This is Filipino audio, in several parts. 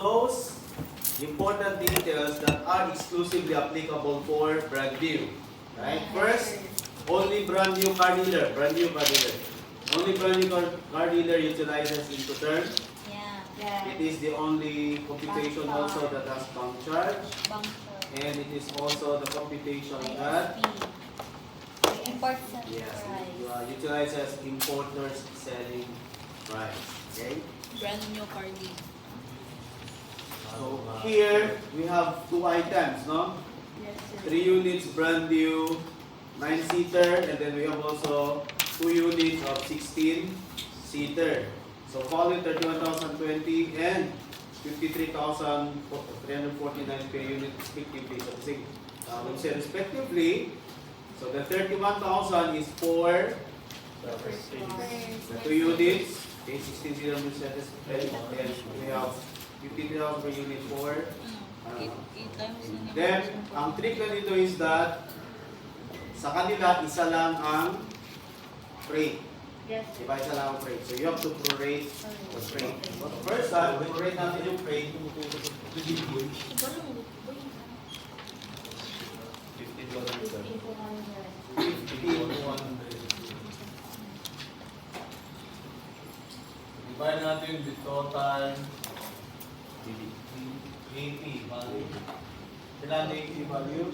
those important details that are exclusively applicable for brand new. Right? First, only brand new car dealer. Only brand new car dealer utilizes Incoterm. Yeah. It is the only computation also that has bank charge. And it is also the computation that Important utilizes importers selling price. Okay? brand new car deal. So here we have two items, no? Yes, sir. 3 units brand new 9-seater, and then we have also 2 units of 16-seater. So volume 31,020 and 53,349 per unit respectively. So we'll say respectively. So the 31,000 is for the 2 units. Okay, 16-seater will satisfy. And we have 53,000 per unit for. Then, ang trick na dito is that sa kanila, isa lang ang freight. Yes, sir. Diba? Isa lang ang freight. So, you have to prorate the freight. First, prorate natin yung freight. Divide natin the total AP value. Kailan na AP value?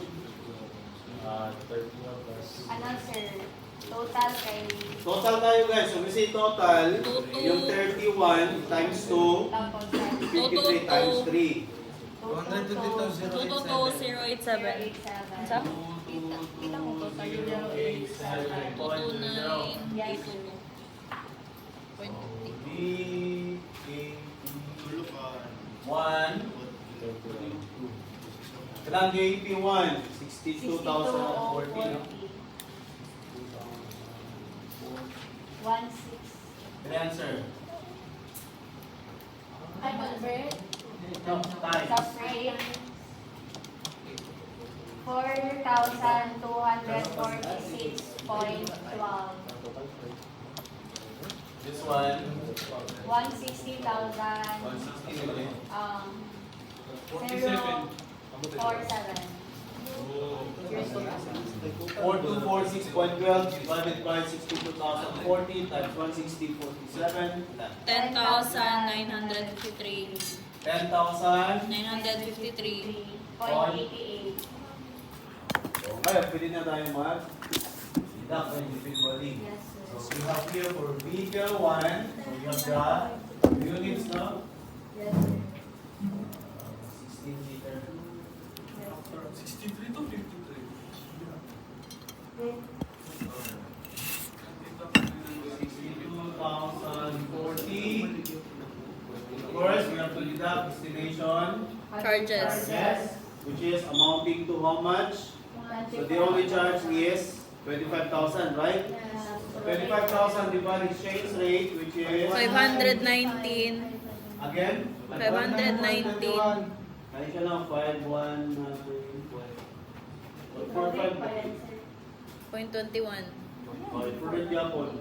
31 plus. Ano, sir? Total kay Total tayo guys. So we say total, yung 31 times 2, 53 times 3. 222,087. Sa? Ilang mo total? 1. Kailan yung AP 1? 62,040. 16. The answer. Ay, convert. No, time. Sa frame. 4,246.12. This one, 160,000. 160 ulit. 047. 4246.12 divided by 62,040 times 160, 47. 10,953. 10,000. 953. 0.88. So, kaya pwede na tayo mag-deduct individually. Yes, sir. So, we have here for vehicle 1, so we have the units now. Yes, sir. 16 liter. 63 to 53. 62,040. Of course, we have to deduct destination Charges. charges, which is amounting to how much? So the only charge is 25,000, right? So 25,000 divided exchange rate, which is 519. again 519. Kaya siya lang 5,145. 0.21. Okay, prudent yapon.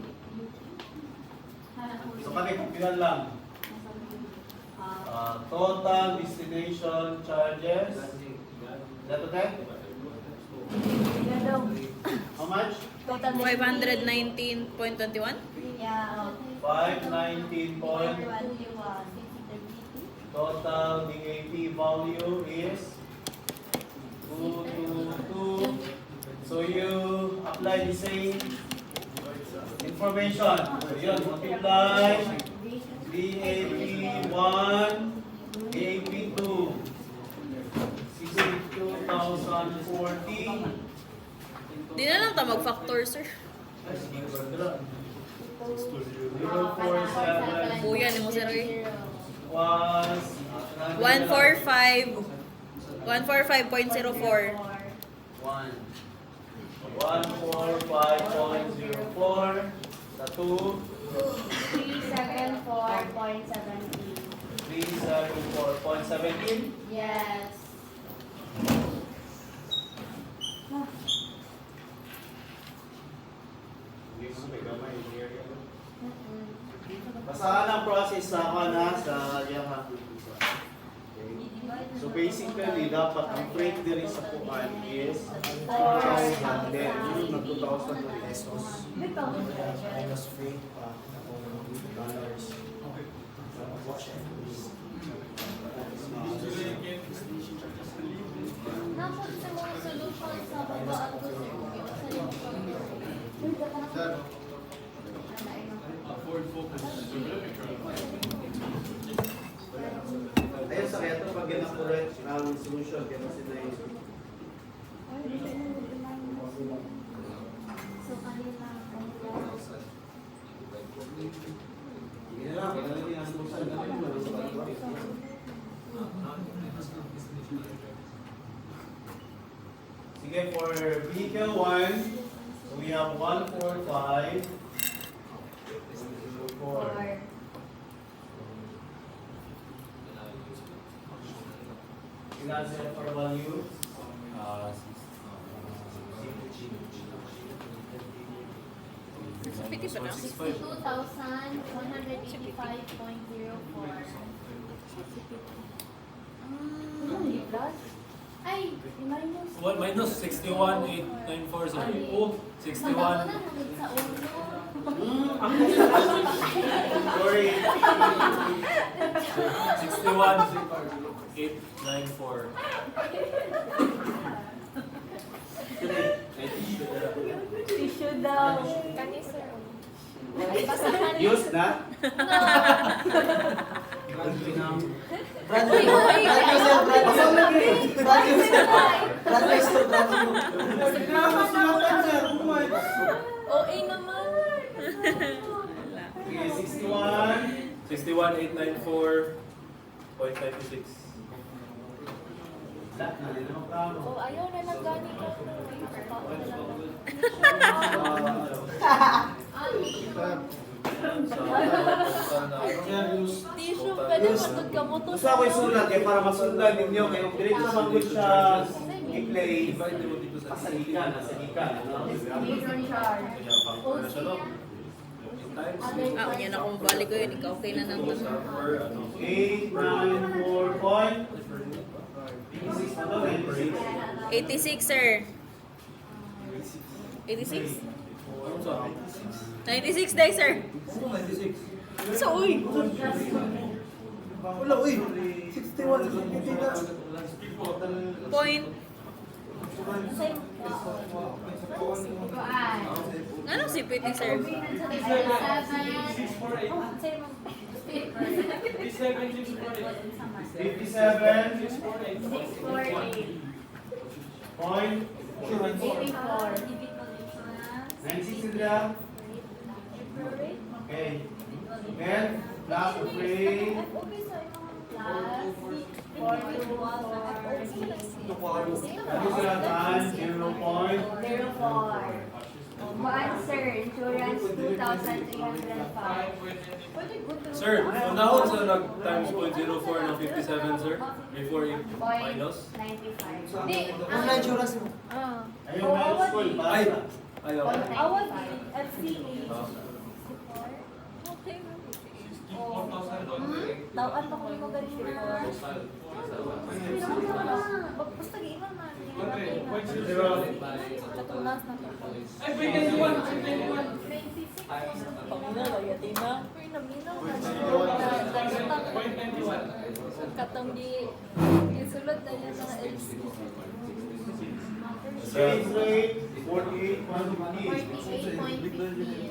So pagkikilan lang. Total destination charges. That okay? How much? 519.21? Yeah. 519 point. Total DAP value is 222. So you apply the same information. So yun, multiply DAP 1, DAP 2. 62,040. Di na lang ta mag-factor, sir. 047 Buyan mo, sir. was 145. 145.04. 145.04 sa 2 374.17. 374.17. Yes. Basahan ang process sa kana sa iyang So basically, dapat ang freight diri sa kuan is 4,000. Then, yun na 2,000 pesos. Minus free pa $. Napod sa mga solution sa baba at Sir, Ayun sa kaya ito, pag yan ang correct ang solution, kaya kasi na yun. So, kanina. Hindi na lang, kaya lang yung solution na yun. Sige, for vehicle 1, so we have 145. 4. Ilan sila for value? Piti pa na. 62,185.04. Ay, minus. Well, minus 61,894 sa oh, 61. Magkano na hanggang sa ulo. Sorry. 61,894. Tissue daw. Kani sir. Ay, basta kani. Use na? brand new, brand new sir, brand new. Brand new sir. Brand new sir, brand new. OA naman. Okay, 61. 61,894.56. Lahat na rin ang kamo. Oh, ayaw na nagani ka. Tissue, pwede matod ka mo to. Gusto ako isulat eh, para masundan ninyo. Kaya kung diretso sa good siya i-play, pasagikan, nasagikan. Major charge. Ah, yun na kung balik ko yun. Ikaw okay na naman. 894 point. 86 na to, 96. 86, sir. 86? 96 day, sir. So, uy. Wala, uy. 61, 50 na. Point. Ano si Piti, sir? 57 point. 96 sila. Okay. Then, last of free. Lagi sila tan, 0 point. Answer, insurance 2,305. Sir, unahon sa nag-times 0.04 ng 57, sir? Before i-minus? 95. Ano na insurance mo? Ayun, middle school, basta. Ayaw. Awag FCA. Tawaan pa kung mo ganito. Basta iba man. Katulas na to. Ay, 21! Pangina, yatima. Uy, naminaw na. Katong di isulod na yan mga LC. Exchange rate, 48.50. 48.50.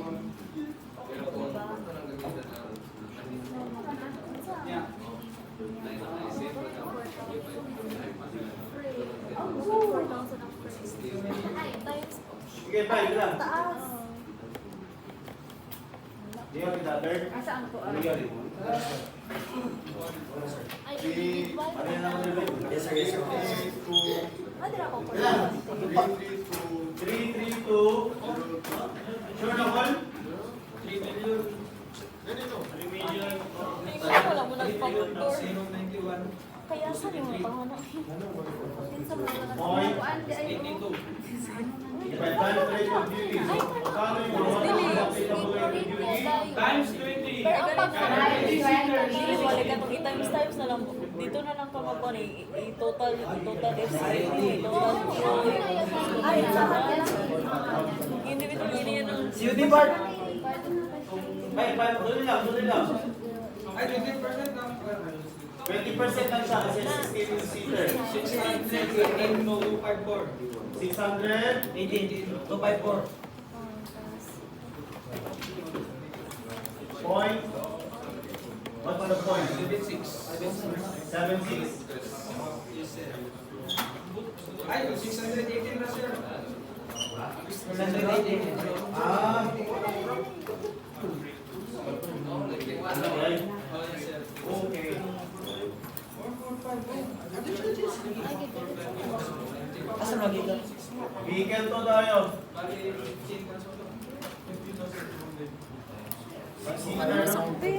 Sige, bye lang. Taas. Di ba kita, third? Asaan ko? Ano yan? Ay, Ano yan ang review? Yes sir, yes sir. Ano ako po? 332. Sure na, Paul? Wala mo nagpapagtor. Kaya saan yung panganak? Sa mga Point. If I calculate the duty, magkano yung mga applicable duty? Times 20! Pero ang pagkakas, dili wala ka itong i-times na lang mo. Dito na lang ka magpano, i-total FCT, total Joy. Ay, individual yun yan ang... COD part. Tuloy lang. Ay, 20% lang. 20% lang siya kasi 16-seater. 600. 254. Point. What's the point? 76. Ay, 618 na sir. 618. Ah. Okay. Asan magiging? Vehicle to tayo. Ano sa kubi?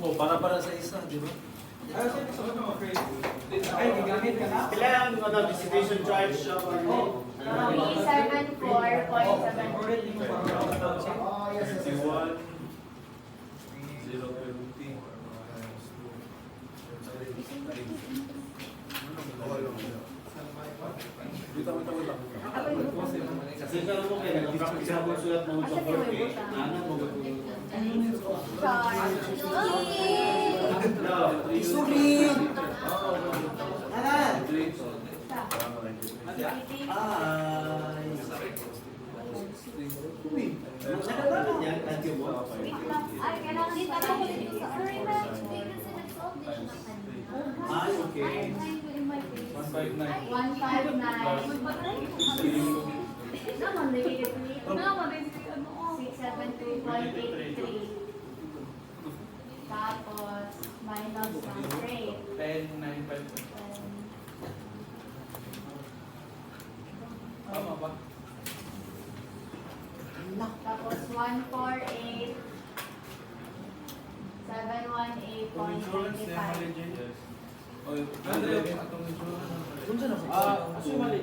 Oh, para sa isa, di ba? Ay, gigamit ka na? Kailangan mo na visitation charge siya. Kasi kaya mo kaya nag-practice ako sulat ng sa birthday. Ano mo gagawin? Isulit! Anan? Ay. Uy, nakalaman yan, kanti mo. Ay, okay. 672.83. Tapos, minus ng rate. 10.95. Tama ba? Tapos 148. 718.95. Sumali.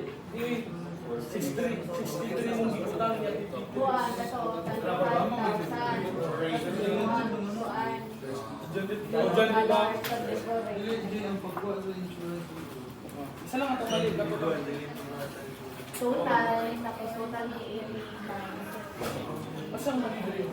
63 mong gitutang niya. Buwan, ito, 25,000. Isa lang ang mali. Total, tapos total ni 89. Asang mali?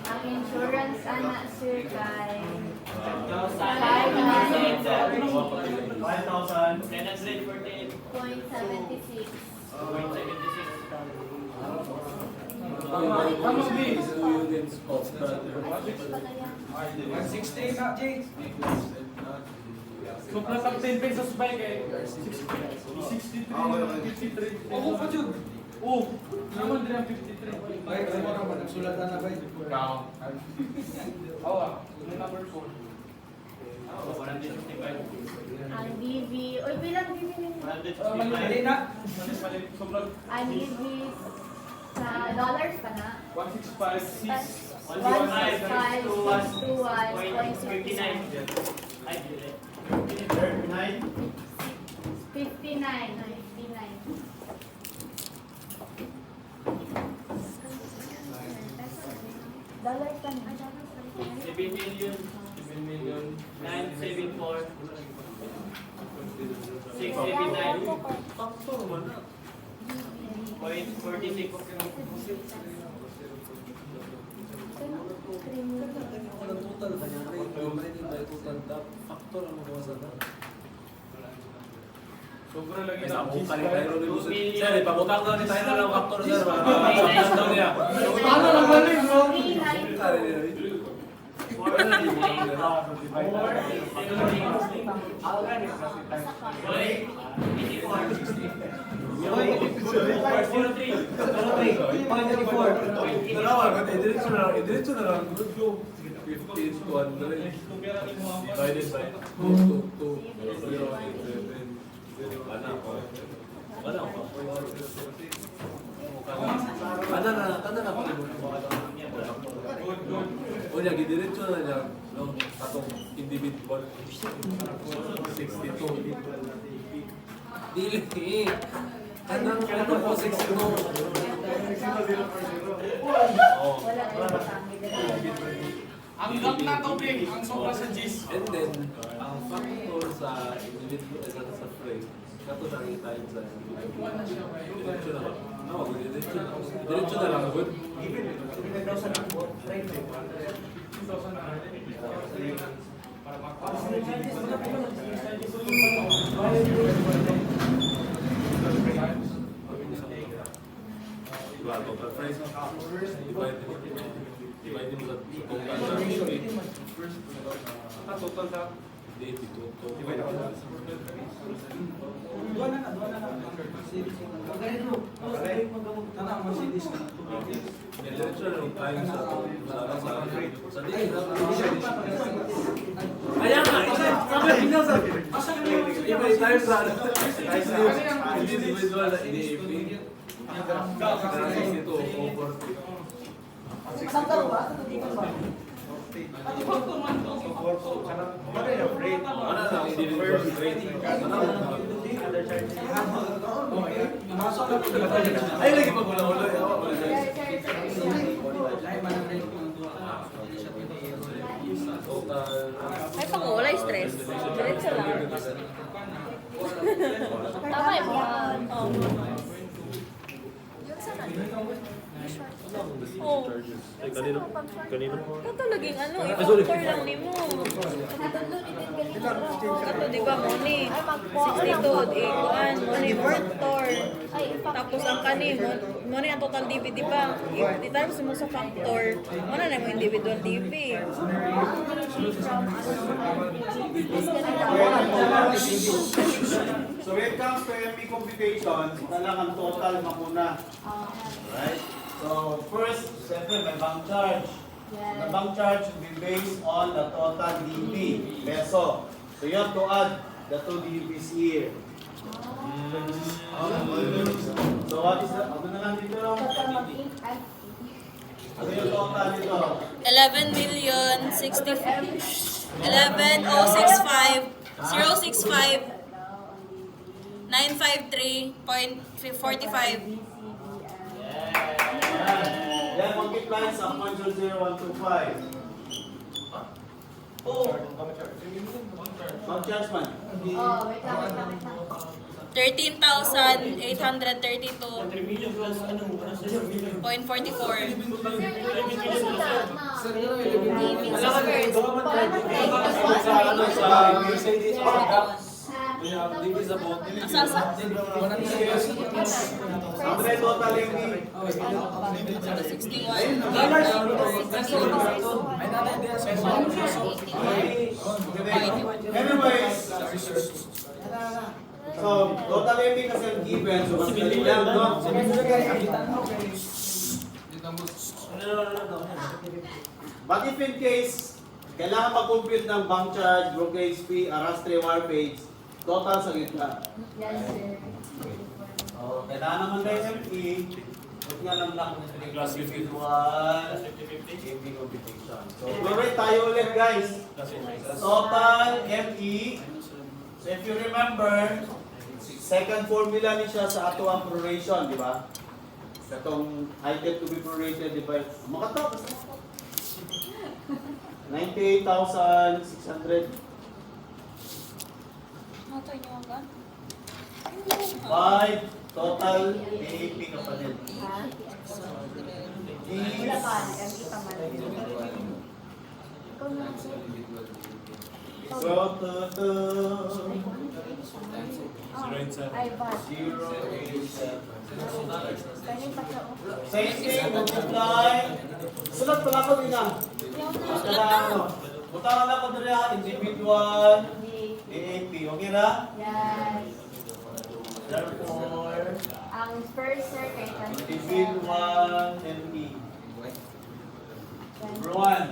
Ang insurance, anak, sir, kay 500.76. Tama, B. Sports brother. 160 na, Jay. So, plus ang 10 pesos bike eh. 63, 53. Oo, pa dyan. Oo, naman din ang 53. Ay, kaya mo naman, nagsulatan na ba yun? Oo, yung number 4. Ang DV, oy, bilang DV ninyo? Mali na. Sobrang Ang DV sa dollars pa na? 165. 59. Dollars pa na? 'Ang total kanya rate, divided by total factor ang mabawasan na. Sobrang lagi Kaya na. ako kanina tayo rin gusto. Sir, ipamutang daw ni tayo na lang factor, sir. Mabawasan daw niya. Paano lang balik, bro? 3. Diretso na lang. Good go. 15 to 100. Divided by 2. Kada na pala mo. O niya, gidiretso na niya. Katong individual. 62. Dili. Ano po 62? Oh. Wala tayong matanggi dito. Ang gap na tubig, ang sobra sa G's. And then, ang factor sa individual sa frame, kato nakita yun sa individual. Diretso na ba? No, diretso na lang. Good. Diba, total price. Divide mo sa total sa total sa DP. Divide ako sa diretso na yung time sa kaya nga, sabi pinasa. Iba yung time sa individual na DP. Kasi ito, over. Ano lang, individual rate. Ay, lagi magula-ula. Total. Ay, pang wala stress. Diretso lang. Tama yung mga... Oh. Yung sana. Oh. Ay, kanino? Kanino? Kato laging ano, i-factor lang ni mo. Kato di ba mo ni 62, ikuan mo ni factor. Tapos ang kani mo ni ang total DB di ba? I-times mo sa factor. Mo na mo individual DB. So when it comes to MP computation, kailangan total makuna. Right? So first, siyempre may bank charge. The bank charge will be based on the total DB peso. So you have to add the 2 DBs here. So what is the, ano na lang dito? Ano yung total nito? 11,065,953.45. Then multiply sa 0.00125. Bank charge man. Oh, wait lang. 13,832.44. Asasa? Ang total MB. 61. Anyways, so total MB kasi ang given, so mas galing lang, no? But if in case, kailangan mag-compute ng bank charge, brokerage fee, arrastre, wire page, total sa gitna. Yes, sir. Kailangan naman na yung ME, huwag nga lang lang Class 50. ME computation. So, prorate tayo ulit guys. Total ME. So, if you remember, second formula ni siya sa ato ang proration, di ba? Itong item to be prorated, di ba? Makatapos. 98,600. Matay niyo ang gan? 5 total AAP ka pa din. Ha? Wala pa. Ang kita man. Ikaw na, sir. So, Ay, bad. 087. Kanin pa siya, oh. Same thing, multiply. Sulat pala ko din ah. Butaran na ko din individual AAP. Okay na? Yes. Therefore, Ang first, sir, kay individual ME. Number 1.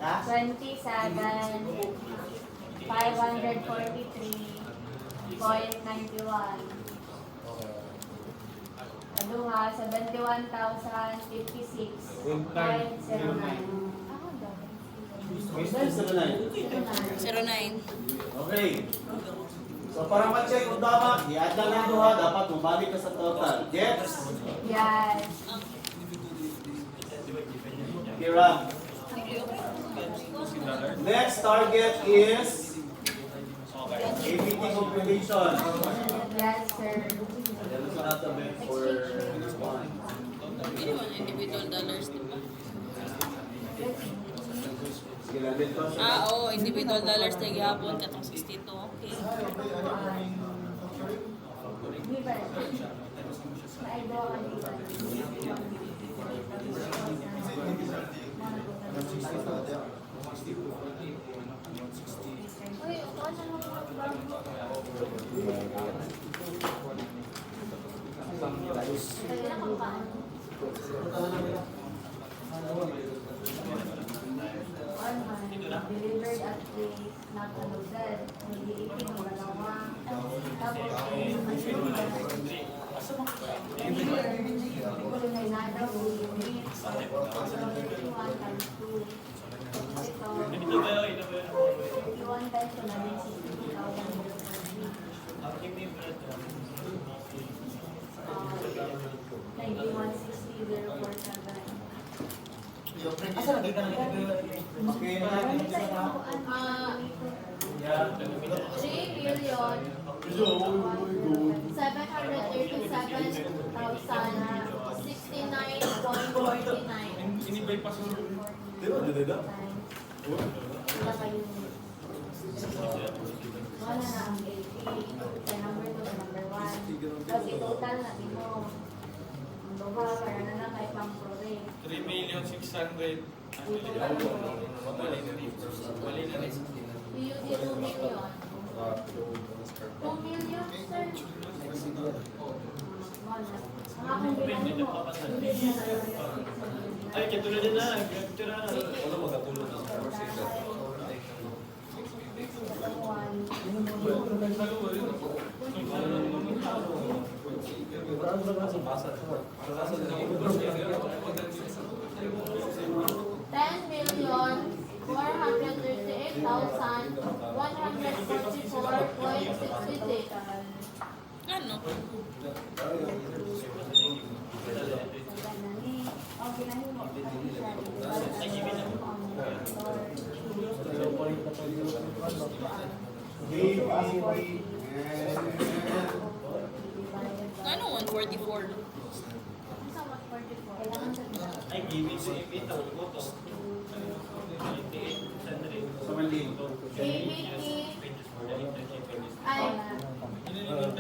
27,543.91. Aduha, 71,056.09. Business 09. 09. Okay. So para ma-check kung tama, i-add lang yung duha, dapat bumalik ka sa total. Gets? Yes. Kira. Next target is APT computation. Yes, sir. Yan sa natabit for this one. Hindi man individual dollars, di ba? Sige lang din to. Oo, individual dollars na gihapon katong 62. Okay. Given. I go on Uy, ano delivered at place not unloaded. Hindi itin ng dalawa. Tapos, kulay na daw unit. So, 31 times 2. Ito, 31 times 2 na din 3,737,069.49. Inibay pa sa Wala kayo. Wala na ang 80. Sa number 2 sa number 1. Tapos i-total natin mo. Ang luha, para na lang kay pang-prore. 3,600,000. Mali na rin. PUD 2 million. 2 million, sir. Ang akong bilangin mo. Ay, katulad na. Katulad na. Wala magkatulog na sa Ano? Ano 144? Ay, giving ko ibita ko to. Sa Manlin.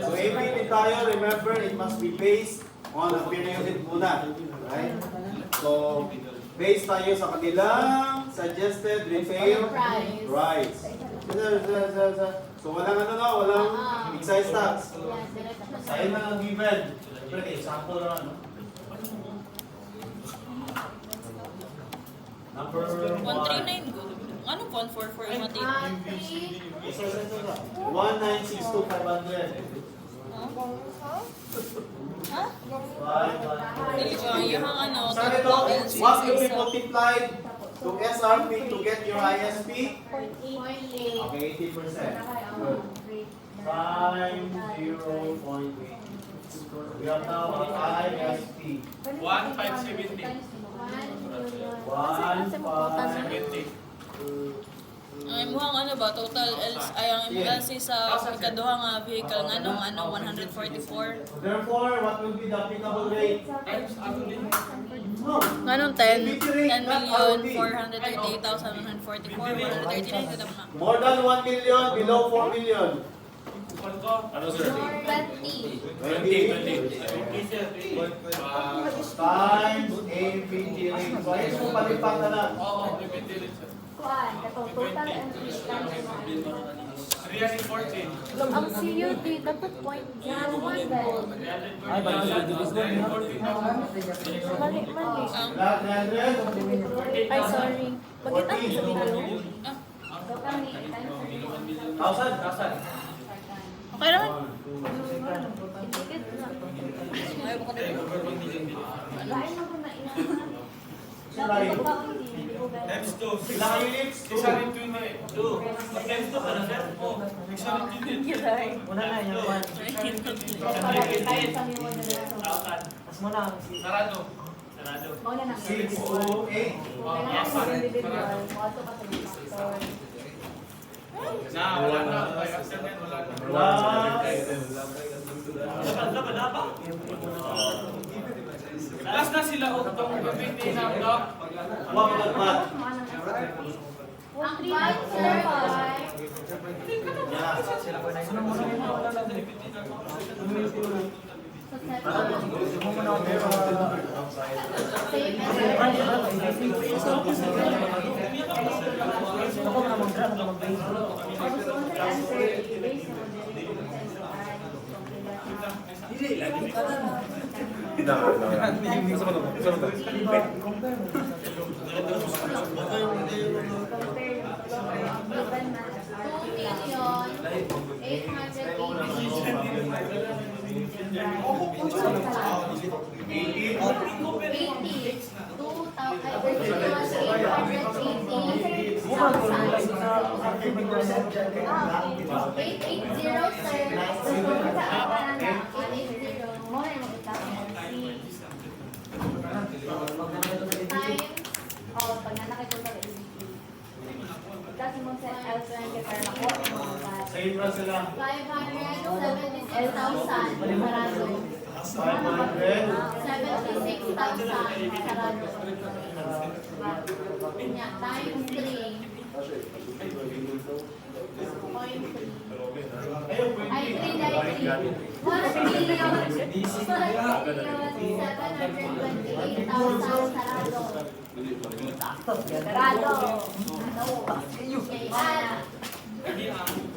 So APT tayo, remember, it must be based on a period muna. Right? So, based tayo sa kanilang suggested retail price. So, walang ano na, walang excise tax. Sa'yo na ang given. Siyempre, example na ano. Number 139 go. Ano 144 yung mati? 1,962,500. Ha? Dili ko yung ano, Saan ito? What will be multiplied to SRP to get your ISP? Okay, 80%. Times 0.8. We have now a ISP. 1,570. 1,570. Ang imuhang ano ba, total else, ay ang imuhang LC sa ikaduha nga vehicle nga nung ano, 144. Therefore, what will be the applicable rate? No. Nga nung 10,438,144, 139 ka na. More than 1 million, below 4 million. Ano, sir? 20. 20 times APT rate. So, ayos mo palipat na lang. Oo, depende rin, sir. Kuan, ito total entry times 340. Ang CUD dapat point 01 dahil. Ay, ba yung Mali, mali. Lahat 900. Ay, sorry. Bakit ang video? Ah, Total ni times 1,000. okay naman. Indicate na. Ayaw ko din. Lain mo na ina. Dapat magkakaroon Times 2. Ilang units? 622. Times 2 pa na, sir? Oo. 622. Una na yung one. Mas mo na. Sarado. Mauna na. 608. Kailangan sa individual, also ka sa factor. Na, wala na. By accident, wala na. Last na sila utong gamitin ng doc. Wag na ba? Ang bike, sir, Sa'yo na sila. 500.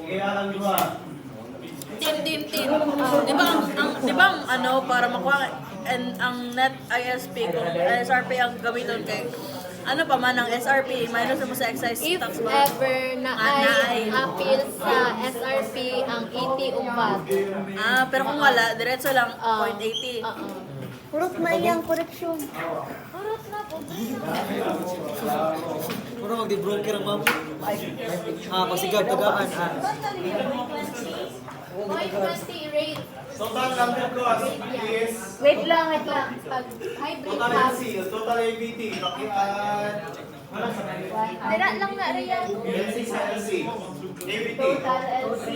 Kaya lang di ba? Team. Di ba ang ano, para makuha ang net ISP kung SRP ang gamiton kay ano pa man ang SRP minus mo sa excise If tax ba? ever na ay appeal sa SRP ang 80 upat. Ah, pero kung wala, diretso lang Ah. 0.80. Purot may yang koreksyon. Purot na po. Puro mag-broker ang ma'am. Pasigab, tagaan. 0.20 rate. Total number cost is Wait lang. Pag hybrid total pass. LC, total ABT, pakiaan. Dira lang na rin yan. LC sa LC. ABT. Total LC.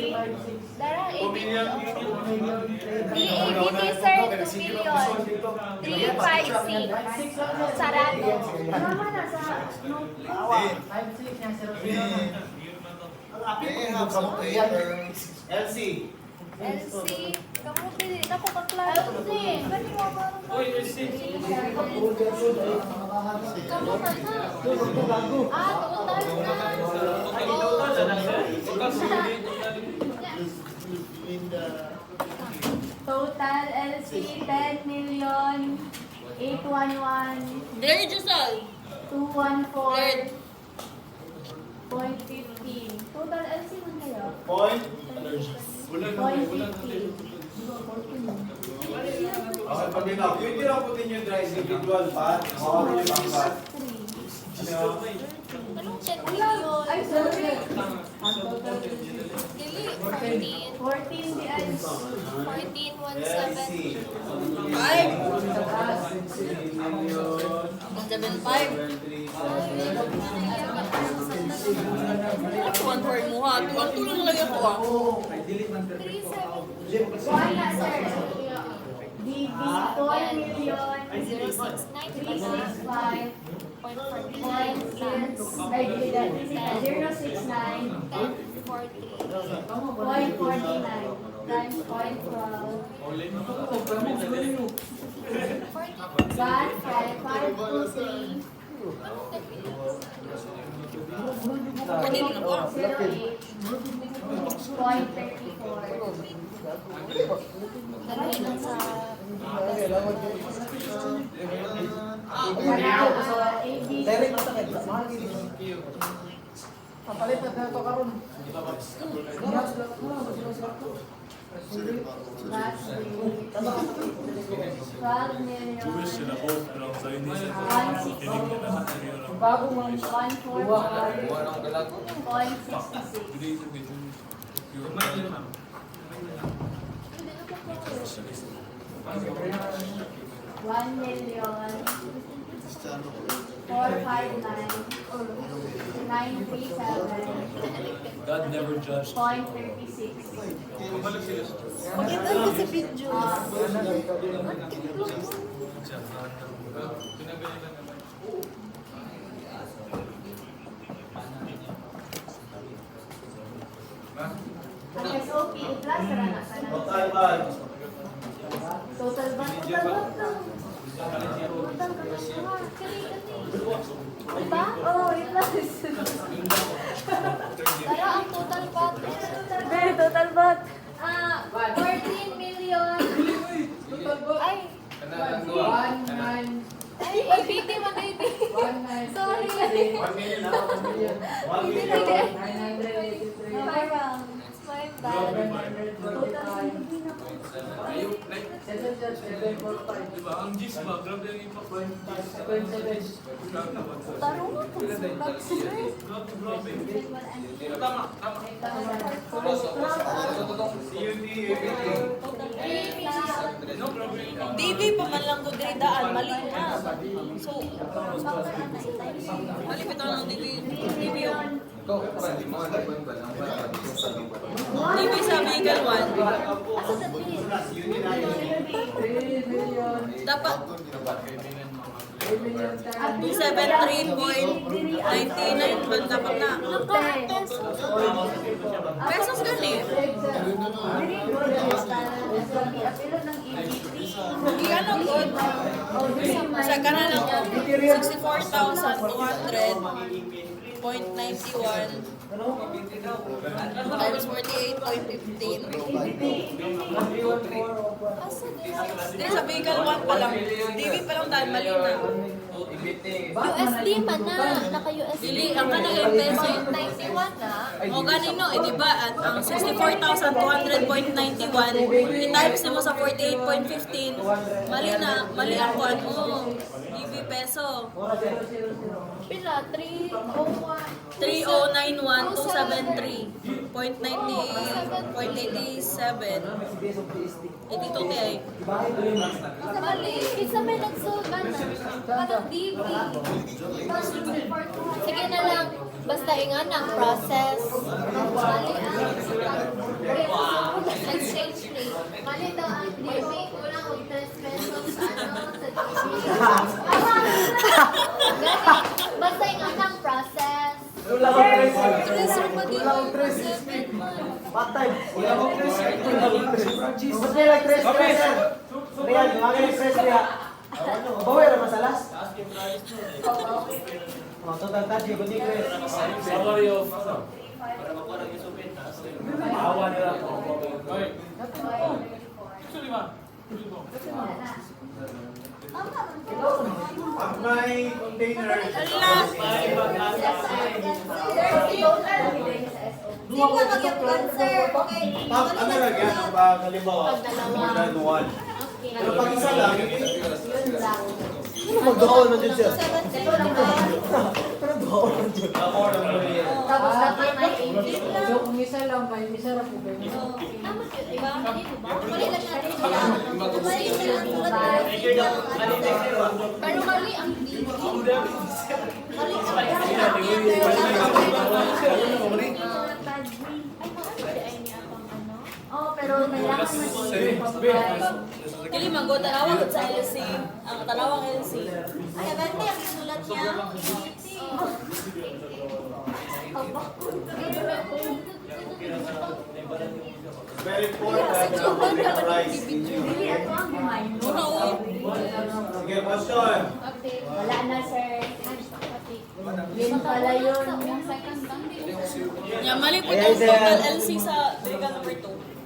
Dara 2 80. million. DABT sir, 2 million. 356. Sarado. Naman na sa LC. LC. Kamu pili na ko kaklaro. LC. Gani mo ba? Uy, LC. Kamu na na. Total na. total LC 10 million 811 There Giselle. 214 0.15 total LC man kaya? Point. 0.50 Okay, pag ikaw, yun lang po din yung dry individual part. Or yung ang part. Ano? Anong 10 million? Ay, sorry. Dili, 14. 14 di ay 1417. 5. 7.5. 1/4 mo ha. 1/2 lang lagi ako ah. 37. Kuha na sir DB 12 million 365 069 0.49 times 0.12 1 523 Pwede mo na po. Direct masakit. Mahal Papalitan na ito karon. Last day. 12 million. Jewish sila both, pero ang Zionist, kinig nila sa kanila. Bago man. 144.66. Hindi ito kay Jewish. Pure. One million 459.937.36. God never judged. Pakita ko sa video. Ang SOP plus na Total bad. Total ba? Diba? Oh, i-plus. Pero ang total baht, Very total bot. 14 million. Ay, ay, ABT, mag-ABT. Sorry. Parang, my bad. Diba, ang G's ba? Grabe yung impact. Tarong ako sa Grabe. CUD, everything. DV pa man lang ko daan, mali na. So, mali pa ng DV yung DV sa vehicle 1. Dapat 273.99 man dapat na. Pesos gani. Ano good? Sa kanan lang 64,200.91 times 48.15. Hindi, sa vehicle 1 pa lang. DV pa lang dahil mali na. USD man na. Naka-USD. Dili, ang kanang yung peso. 91 na. O ganino, eh di ba? At ang 64,200.91 i-times mo sa 48.15, mali na, mali ang kuwan mo. DV peso. Pila? 301. 3091273.87. 82 tay. Sa mali. Isa may nagsugan na. Parang DV. Sige na lang. Basta ingan ang process. Mali ang exchange rate. Mali daw ang DB, kulang og 3 pesos sa DB. Basta ingan ang process. Tres pa din ang process. Patay. Wala ko tres. Ba't may like tres? Real, mga tres kaya. Bawa na masalas? Total touch, yung hindi tres. Summary of awa nila po. Pag may container, Hindi ka mag-answer. Okay. pag ano lang yan, ang pag halimbawa, magdaduan. Pero pag isa lang, Yun lang. Mag-doon na din siya. Ito lang ba? Pero doon na din. ako lang mo yan. Tapos dapat may 80. Yung misa lang, may misa lang po kayo. Tama yun, diba? Mali lang natin sila. Mali lang ang pero mali ang video. Mali Oh, pero kailangan Dili man go tanawa gud sa LC. Ang tanawang LC. Ay, bante ang sulat niya. Very important na mag-price ninyo. Hindi, ito ang minor. Una uy. Sige, question. Okay. Wala na, sir. Okay. Yun pala yun. Second lang. Ya mali po yung total LC sa vehicle number 2.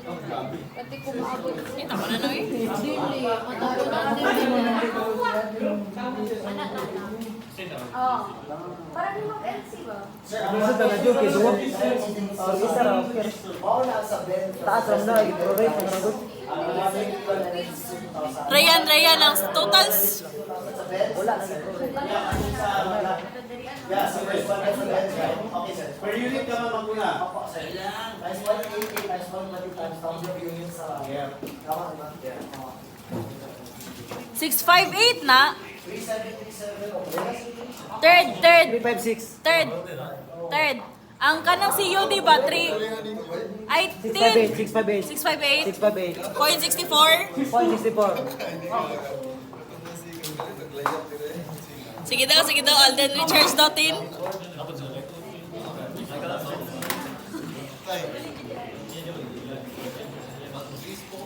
Pati ko maabot. Kita mo na no eh. Dili. Matapunan din. Anak na. Oh. Parang yung mag-LC ba? Bisa talaga yung kisuwag. Isa raw. Taas lang na. Ipro-rate ang ragot. Ryan, ang totals. Wala na. Yeah, so first one is okay, sir. Per unit ka naman muna. Times 180 times 120 times 100 units sa... Yeah. Tama ba? Yeah. 658 na. 3737 okay. Third. 356. Third. Ang kanang CEO di ba? 3. Ay, 658. 658. 658. Point 64. 0.64. Sige daw, Alden Richards Dotin.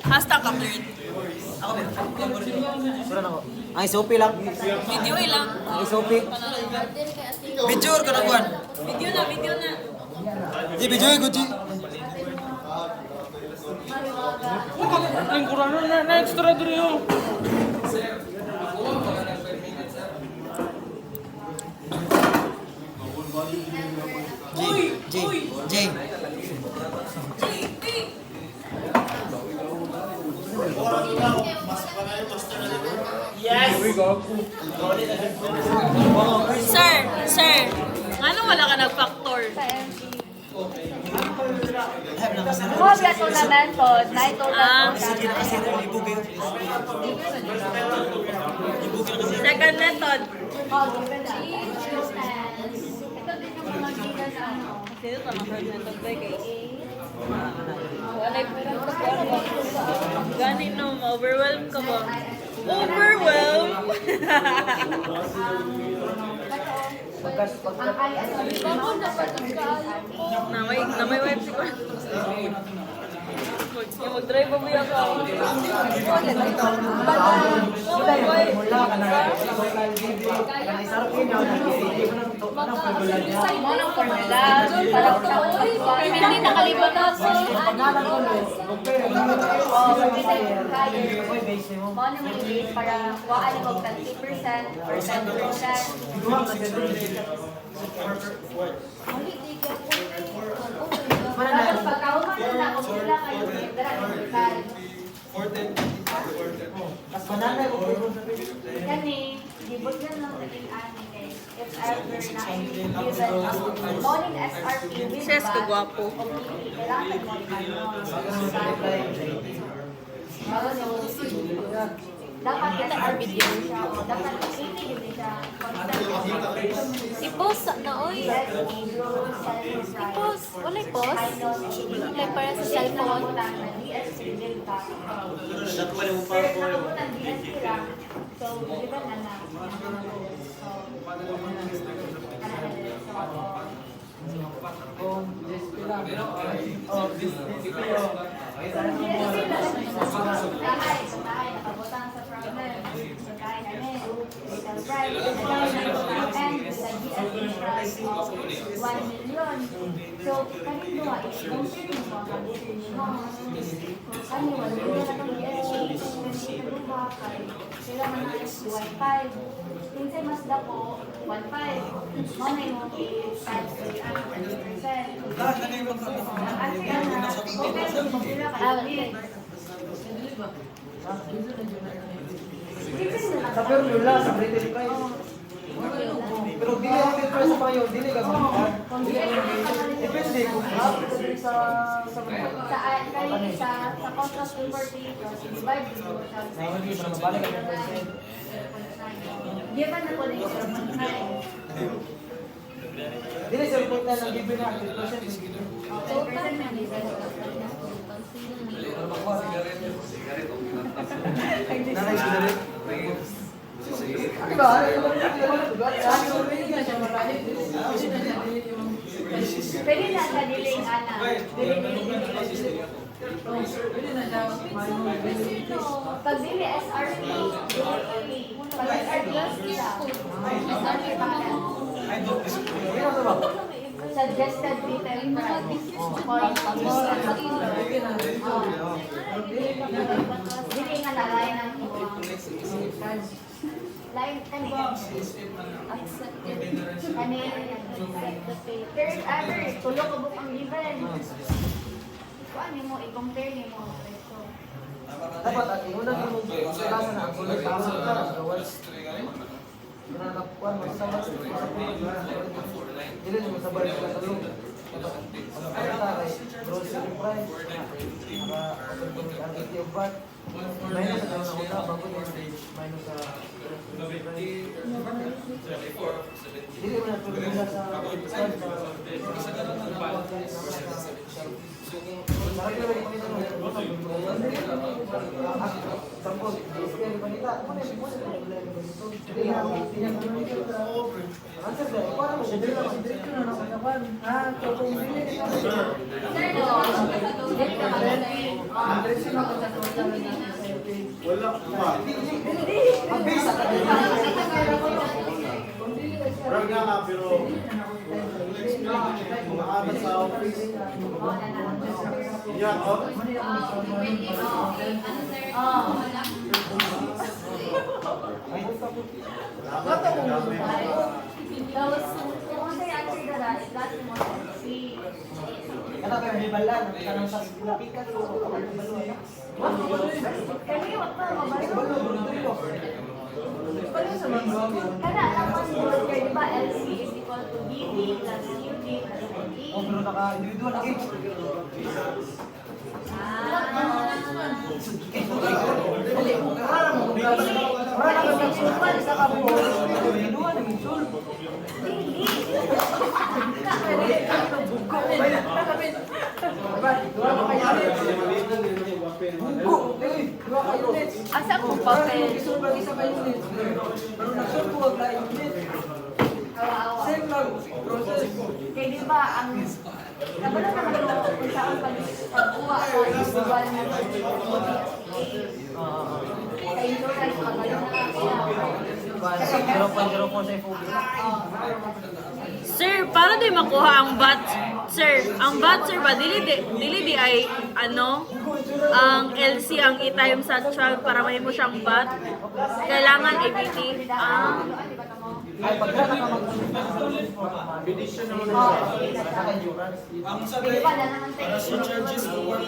Hashtag ka third. Sura na ko. Ang SOP lang. Video lang. Ang SOP. Video ka na kuhan. Video na. Di video ko di. Ang kurang na extra dito yun. J. Sir. Ano wala ka nag-factor? Mo biya to na method, na ito na Second method. Oh, given na. Ito din yung mga given sa ano. Sino ka third method ba guys? Gani no, ma-overwhelm ka ba? Overwhelm! Ang ay ano, Bako na pa itong kaalam ko. na may wife si Kwan. Mag-drive pa mo yung ako. mo ng formula para Hindi nakalimutan ako. mo ng release para waan mo 20%, 10%. Tapos pagkahuman mo na, kung sila kayo, dara Mas mananay ko. Kani, gibot na lang naging ani kay if ever na given morning SRP with Ses ka gwapo. kailangan mo dapat kita video siya o dapat ini yun siya I-post na oy. I-post. Wala i-post. Wala para sa cellphone. So, given na na. Bahay, nakabutang sa problem. So, kaya namin, little price, and the GST price of 1 million. So, kanino nga, i-compare mo ang compare mo. Ano, 1 million na itong GST, nagluba kay, kailangan na is 1.5. Kinsay mas dako, 1.5. Mo na yung i-tax ko yung 20%. Ang answer na, okay, so sila ka. Sa formula, sa retail price. Pero dili ang retail price sa payo, dili ka magpapag. Depende kung sa Sa contract importation, divide mo siya. hindi para mabalik ang percent. Given na po na yung 0.9. Dili sa report na lang given na 100%. 10% na given. Nanay sigaret. Di ba? Pwede na sa delaying ana. Pag dili SRP, pag SRP siya. SRP pa na. suggested retail price for dili nga nalay ng line kanina accepted third ever tulo ka book ang given kuan mo i-compare nimo ang presyo. Dapat at una na mo klase na ang ulit tama ka gawas. Kinakapuan mo sa mas. Dili mo sa balik ka tulong. Grocery price. Ang ito ba? Minus sa na una bago yung minus sa dili mo na tulong sa Wala pa. Parang nga pero umaabot sa office. Yan, oh. Kata kayo may balan, kanang sa pikas o kapag baluan. Kami wag pa mabalik. Kada naman burger, di ba LC is equal to BB plus UB plus UB. O pero naka-individual na cake. Asa ko papel? Same lang process. Kaya di ba ang kabalo naman ito kung saan pagkuha sa individual na sa insurance kabalo na Kasi 0.04 sa FOB. Sir, paano di makuha ang VAT? Sir, ang VAT sir ba dili di ay ano ang LC ang i-time sa 12 para may mo siyang VAT? Kailangan ABT. Ay, pagka Bidisyon naman naka-insurance. Pwede pa na naman tayo charges for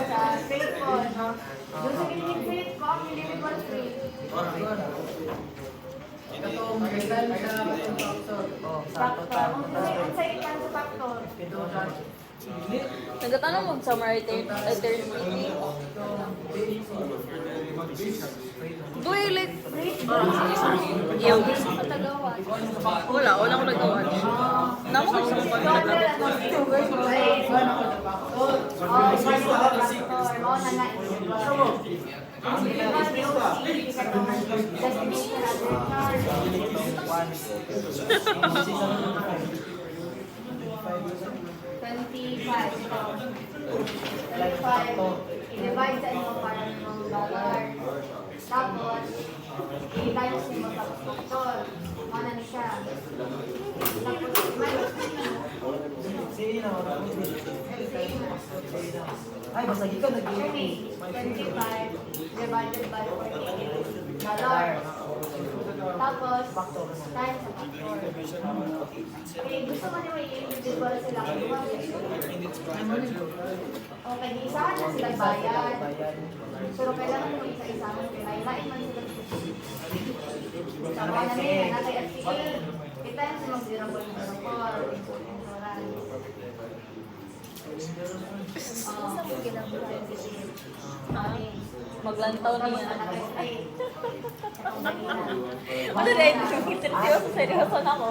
sa straight po, no? Doon sa pinipit ko, ang individual straight. Factor. Kung sa ikan sa factor. Nagtatanong mo sa Martin Duilit. Yung wala ko nagawa. Namo ko sa i-divide sa inyo para ng dollar. Tapos, i-times mo sa factor. Mana ni siya. Tapos, minus Ay, basta ikaw nag-iwi. 25 divided by 48 dollar. Tapos, times sa factor. Okay, gusto mo nyo i-individual sila. Okay, isahan na sila bayad. Pero kailangan mo isa-isahan sila. Ilain man sila. Sa mga na niya, nasa FCA. I-times mo 0.04. maglantaw niya. Ano rin? Seryoso na ako.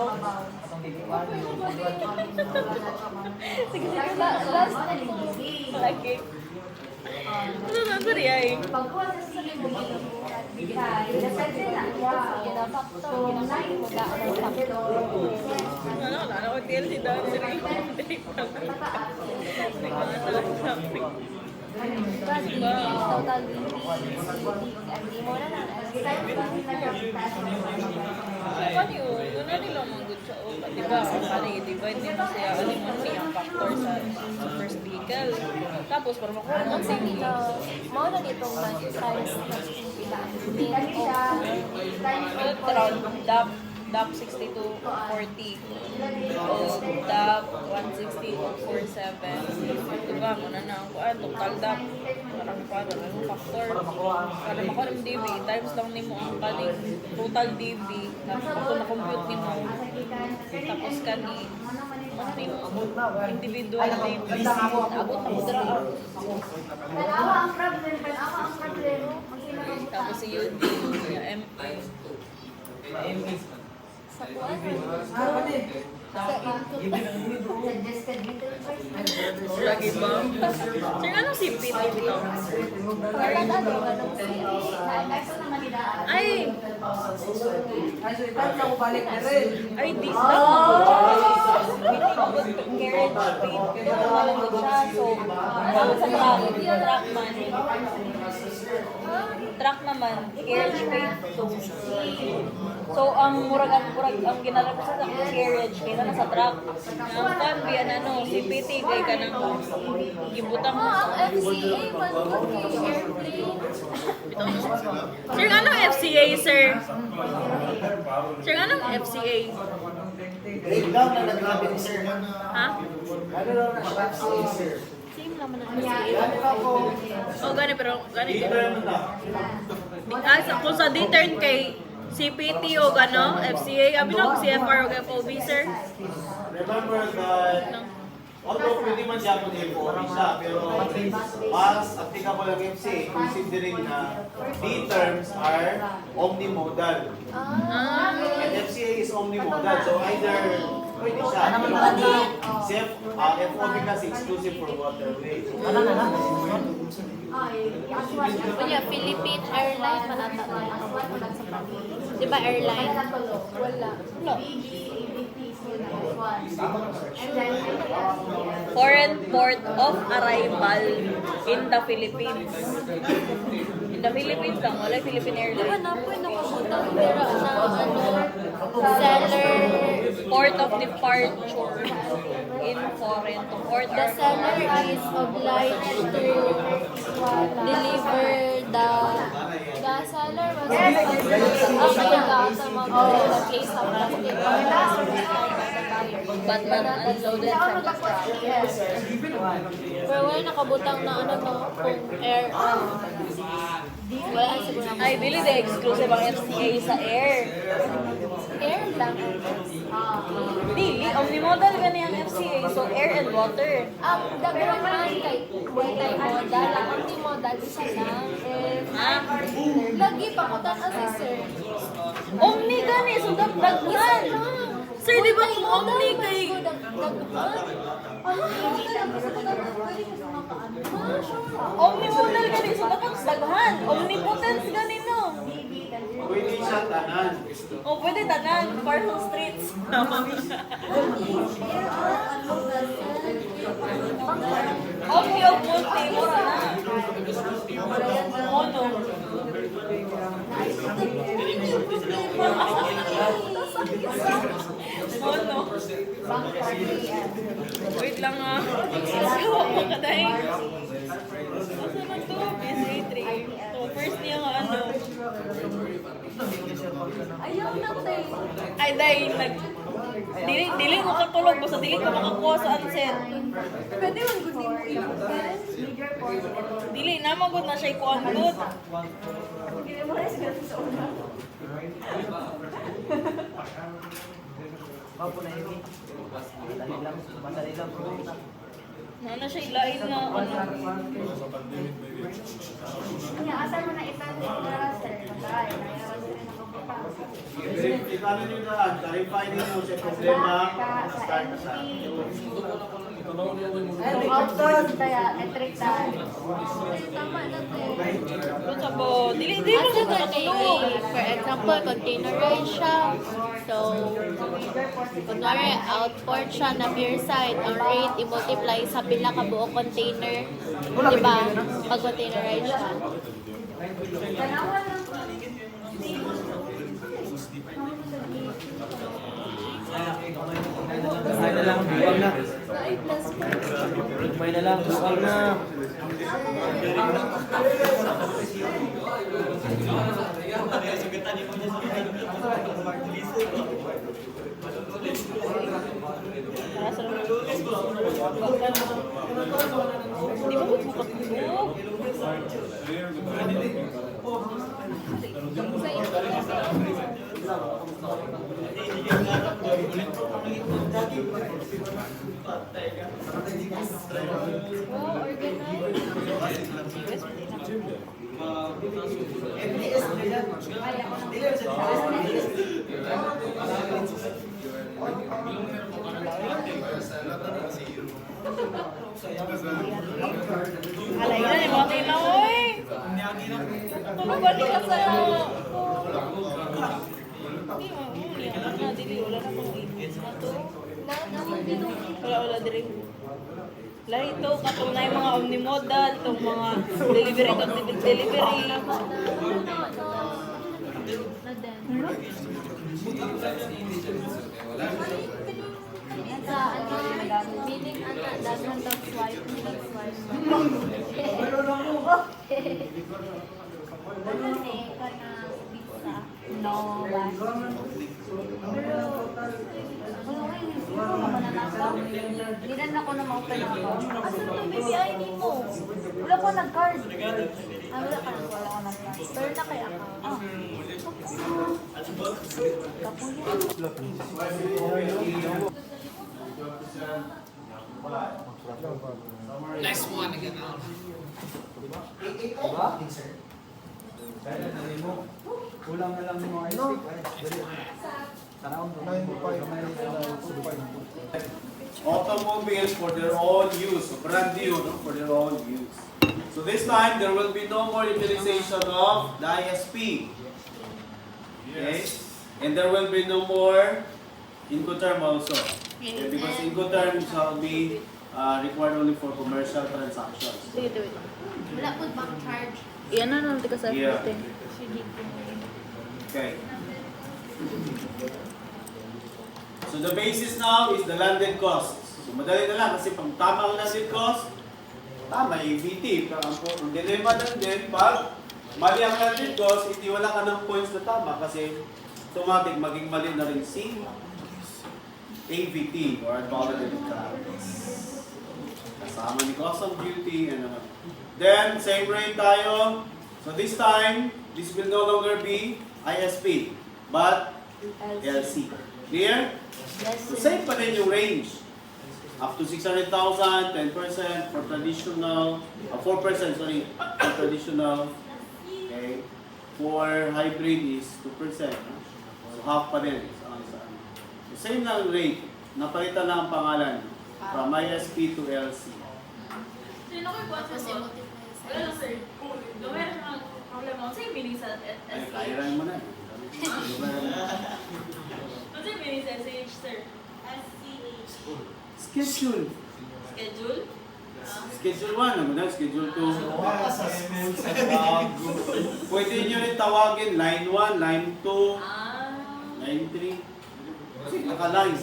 Sige, last. Lagi. Ano na ito rin? Pagkuha sa silibuhin, depende na siya. So, 9 mo ka ang factor. Wala ko tiyel si Don. Pataas. Total hindi mo na lang. Paano yun? Wala nilang mga good sa open. Di ba? Ang kaning i-divide din mo siya alimony ang factor sa first vehicle. Tapos, para makuha mo Ang sa nila, mao na nitong times around DAP 60 to 40 o DAP 160 to 47. Diba? Muna na ang kuhaan, total DAP. Parang para ang factor. Para makuha ng DB, times lang nimo ang kaning total DB. Tapos kung na-compute nimo, tapos kani, individual DB. Abot na mo dala. Dalawa ang problem, dalawa ang problem. Tapos si UD, yung MP. sa kuwan. Sa input, suggested little price. Lagi ba? Sir, anong CPT dito? Para ano, ganun siya. Nasa naman nila. Ay! Ay, so itan na ko balik na rin. Ay, di na. Garage fee. Pero wala mo siya. So, ano sa truck man. Truck naman, garage fee. So, ang ginala ko sa garage fee na nasa truck. Ang pambiyan, CPT, kay ka nang gibutang mo. Ang FCA, man kay airplane. Sir, anong FCA, sir? Sir, anong FCA? Breakdown na naglabi ni sir. Ha? Ano daw na siya, sir? Same naman ang FCA. Ano ako? Oh, gani, pero gani. Determ na. Kung sa deturn kay CPT o gano, FCA, abinog CFR o FOB, sir? Remember that although pwede man siya kung FOB siya, pero mas applicable ang FCA considering na D-terms are omnimodal. And FCA is omnimodal, so either pwede siya. FOB kasi exclusive for waterway. Kunya, Philippine Airline, manata na yan. Di ba airline? Wala. Wala. Foreign port of arrival in the Philippines. In the Philippines lang, wala Philippine Di ba Airlines. na po yung nakabutang pera na seller, Port of departure in foreign to port the seller is obliged to deliver the seller was obliged to mag-place sa plastic but not unloaded from the truck. pero wala nakabutang na ano no, kung air, wala siguro na Ay, dili de exclusive ang FCA sa air. air lang. Dili, omnimodal gani ang FCA, so air and water. Ang dagdag man kay multi-modal, ang multi-modal isa lang. Ha? Lagi pa ko si sir. Omni gani, so dagdagan. Sir, di ba yung omni kay... Omnimodal gani, so dapat daghan. Omnipotence gani no. Pwede siya tanan. O pwede tanan, parcel streets. Omni of multi, mura na. Mono. Mono. Wait lang ah. Sawa mo ka dahil. Asa man to? PSA3. So first niya nga ano. Ayaw na tayo. Ay dahil dili mo katulog basta dili ka makakuha sa answer. Pwede man gusto mo yun. Dili na magud na siya kuan gud. Ako na yun. Madali lang. Na siya ilain na ano. Kanya, asal mo na itan sa sir. Patay. Ikano nyo daan, clarify ninyo sa problema, start na siya. Outsource kaya electric tayo. Tama na tayo. Kung sa bo, dili mo Asa siya ba katulog. for example, containerized siya. So, kunwari, outport siya na beer side. Ang rate, i-multiply sa pila ka buong container. Diba? Pag containerized siya. Kamay na lang, buwag na. Kamay na lang, buwag na. Di ba bukas mo? Oh, Alay na, yung mga tilaw, oy! Tulugan ka sa... Hindi mo, wala na, dili, wala na kung inis na to. Wala, dili. Lahi ito, katong na yung mga omnimodal, itong mga delivery, delivery. Yan sa ano, meaning anak, dagan daw swipe, swipe. Ano eh, kana pizza? No, last. Pero, wala ko yung siguro mananakaw. Hindi na ako na ma-open account. Asan yung BPI mo? Wala ko nag-card. Wala ka nag-card. Pero na kay account. Ah. Next one again. Kulang na lang yung mga stick. Automobiles for their own use, so brand new, no? For their own use. So this time, there will be no more utilization of the ISP. Okay? And there will be no more Incoterm also. Okay? Because Incoterm shall be required only for commercial transactions. Sige, wait. Wala po bank charge. Iyan na naman ka sa Yeah. FT. Okay. So the basis now is the landed cost. So madali na lang kasi pag tama ang landed cost, tama ABT. Pero ang dilemma lang din, pag mali ang landed cost, hindi wala ka ng points na tama kasi automatic maging mali na rin si ABT or advocated tax. Kasama ni custom duty and then same rate tayo. So this time, this will no longer be ISP, but LC. Clear? So same pa rin yung range. Up to 600,000, 10% for traditional, 4% sorry, for traditional. Okay. For hybrid is 2%. So half pa rin. So same lang rate. Napalitan lang ang pangalan. From ISP to LC. Sino ko yung Tapos i-multiply Wala lang, sir. Gawin na siyang problema. Ano yung meaning sa Ay, SH? kairan mo na. Ano yung meaning sa SH, sir? SCH. Schedule. Schedule? Schedule 1, ano na? Schedule 2. Pwede nyo rin tawagin line 1, line 2, line 3. Kasi naka-line.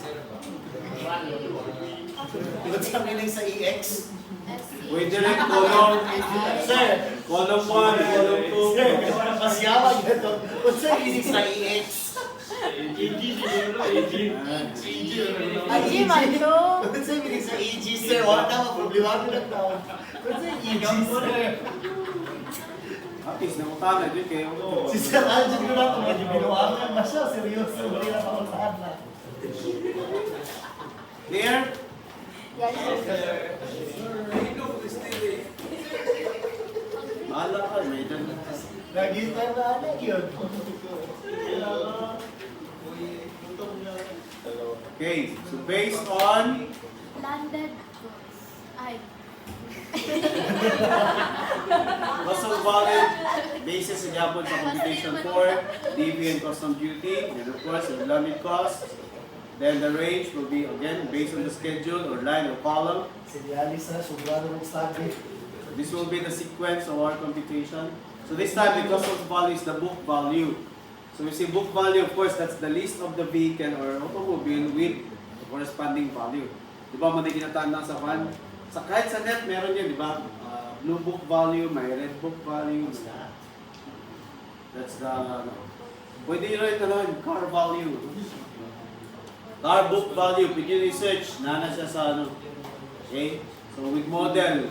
What's sa meaning sa EX? Pwede rin column. Sir! Column 1, column 2. Sir, mas yaman na to. What's sa meaning sa EX? Ay, man to. What's sa meaning sa EG, sir? Wala na, maproblemado na tao. What's sa EG, sir? Apis, nangutangan din kayo. Si Sir Aljan ko na ito, medyo binuangan na siya. Seryoso, hindi na pakuntahan na. Clear? Yes, sir. Bahala ka, may dyan. Nagita na anak yun. Okay, so based on Landed goods. Ay. cost of valid basis in Japon sa computation for DB and custom duty, and of course the landed cost. Then the range will be again based on the schedule or line or column. Si Dialis na, sobrado mong study. So this will be the sequence of our computation. So this time the cost of value is the book value. So we see book value, of course, that's the list of the vehicle or automobile with the corresponding value. Di ba, may kinatanda sa fan? Sa, kahit sa net, meron yun, di ba? Blue book value, may red book value. That's the, pwede yun rin, car value. Car book value, pwede yun research, nana siya sa Okay? So with model,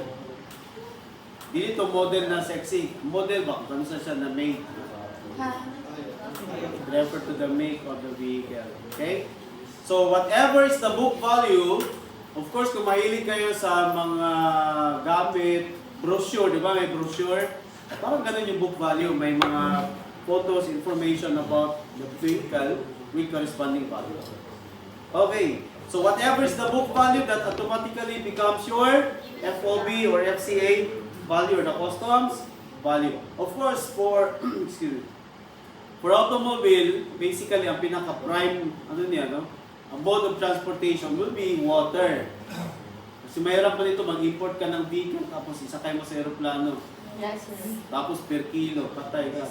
dito model na sexy. Model ba? Kung siya na make. Refer to the make of the vehicle. Okay? So whatever is the book value, of course kung mahilig kayo sa mga gamit, brochure, di ba? May brochure. Parang ganun yung book value. May mga photos, information about the vehicle with corresponding value. Okay. So whatever is the book value, that automatically becomes your FOB or FCA value or the customs value. Of course, for excuse me, for automobile, basically ang pinaka-prime ang mode of transportation will be water. Kasi mahirap pa nito mag-import ka ng vehicle tapos isakay mo sa aeroplano. Yes, sir. Tapos per kilo, patay ka.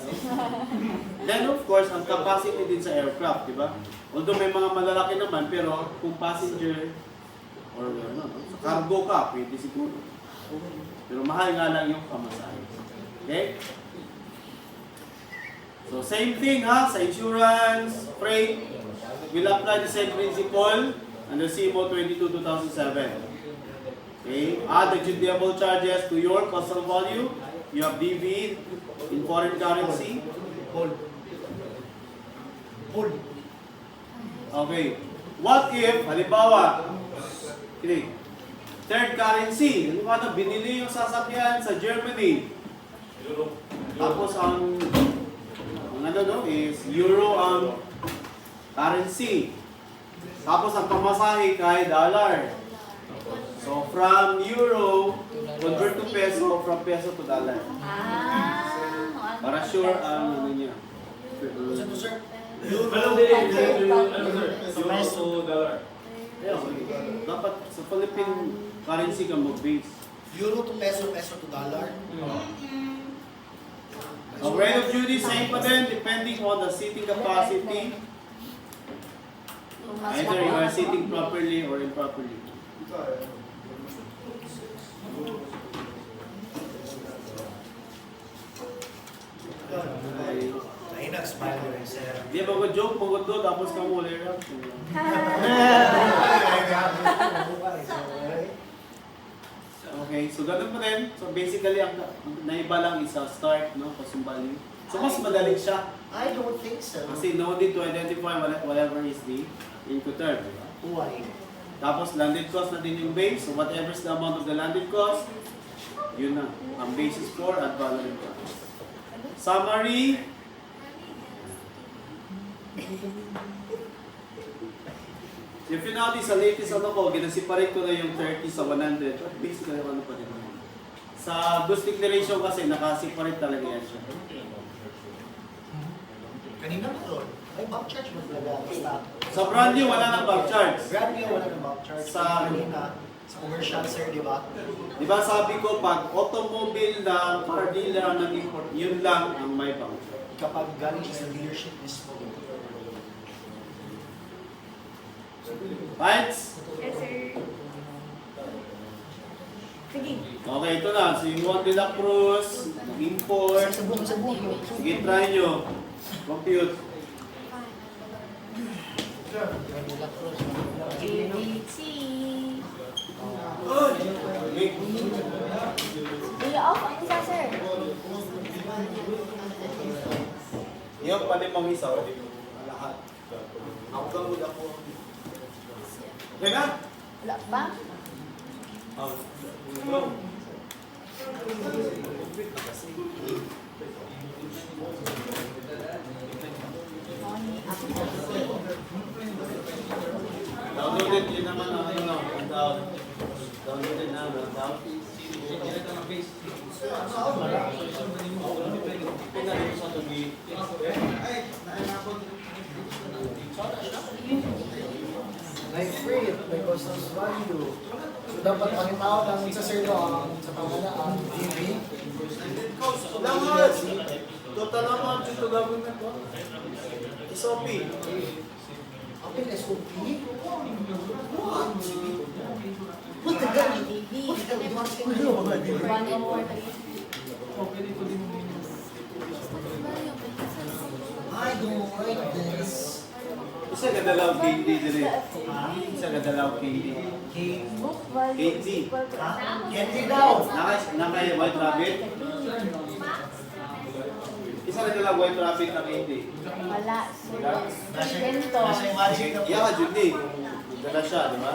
Then of course, ang capacity din sa aircraft, di ba? Although may mga malalaki naman, pero kung passenger or sa cargo ka, pwede siguro. Pero mahal nga lang yung pamasahe. Okay? So same thing sa insurance, freight, will apply the same principle under CMO 22/2007. Okay? Add the justifiable charges to your coastal value. You have DV in foreign currency. Hold. Okay. What if, halimbawa, third currency, halimbawa binili yung sasakyan sa Germany. Tapos ang is euro ang currency. Tapos ang pamasahe kay dollar. So from euro, convert to peso, from peso to dollar. Para sure ang niya. Sir, Peso, dollar. Yeah, dapat sa Philippine currency ka mag-base. euro to peso, peso to dollar. Ang rate of duty, same pa din, depending on the seating capacity. Either you are sitting properly or improperly. Ay, nag-smile ko rin, sir. Di ba ko joke, pagod doon, tapos ka mo ulit. Okay, so ganun pa rin. So basically, ang naiba lang is start, custom value. So mas madali siya. I don't think so. Kasi no need to identify whatever is the incoterm. Why? Tapos landed cost na din yung base. So whatever is the amount of the landed cost, yun na. Ang basis for at value cost. Summary. If you notice, sa latest ginasiparate ko na yung 30 sa 100. But basically, ano pa din naman. Sa goods declaration kasi, nakasiparate talaga yan siya. Kanina mo ron. May bulk charge mo talaga. Basta. Sa brand new, wala nang bulk charge. Brand new, wala ng bulk charge. Sa- Kanina, sa commercial, sir, di ba? Di ba sabi ko, pag automobile na car dealer ang nag-import, yun lang ang may bulk charge. Kapag galing siya sa dealership mismo. Right? Yes, sir. Sige. Okay, ito na. So yung Juan de la Cruz, import. Sabog. Sige, try nyo. Compute. ABC. Okay. I-off ang isa, sir. Yung palimang isa, lahat. Ako lang ulit ako. Okay na? Wala ba? Go. Downloaded yun naman ang down. Downloaded na ang down. Pinalik sa tubi. Like free, may customs value. So dapat ang tao lang sa sir ang sa pangalaang DV. Lahat! Total amount due to government. SOP. Apa yung SOP? What? What the gani? I don't like this. Isa ka dalaw KD dire. Isa ka dalaw KD. Book value is KD. equal to Candy daw. Nakay white rabbit. Isa ka dalaw white rabbit na KD. Wala. So, Nasa ganito. yung magic na Iya ka Judy. Dala siya, di ba?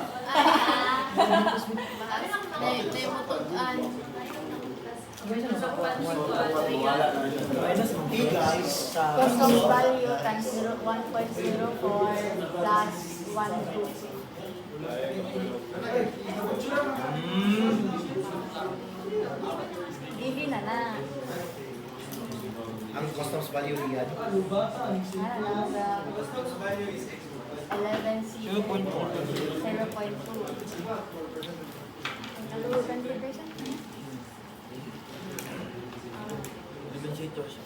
Wala na rin siya. Hey guys, Cost of value times 1.04 plus 1.2. Given na na. ang customs value yan. Ano na, 11C. 0.2.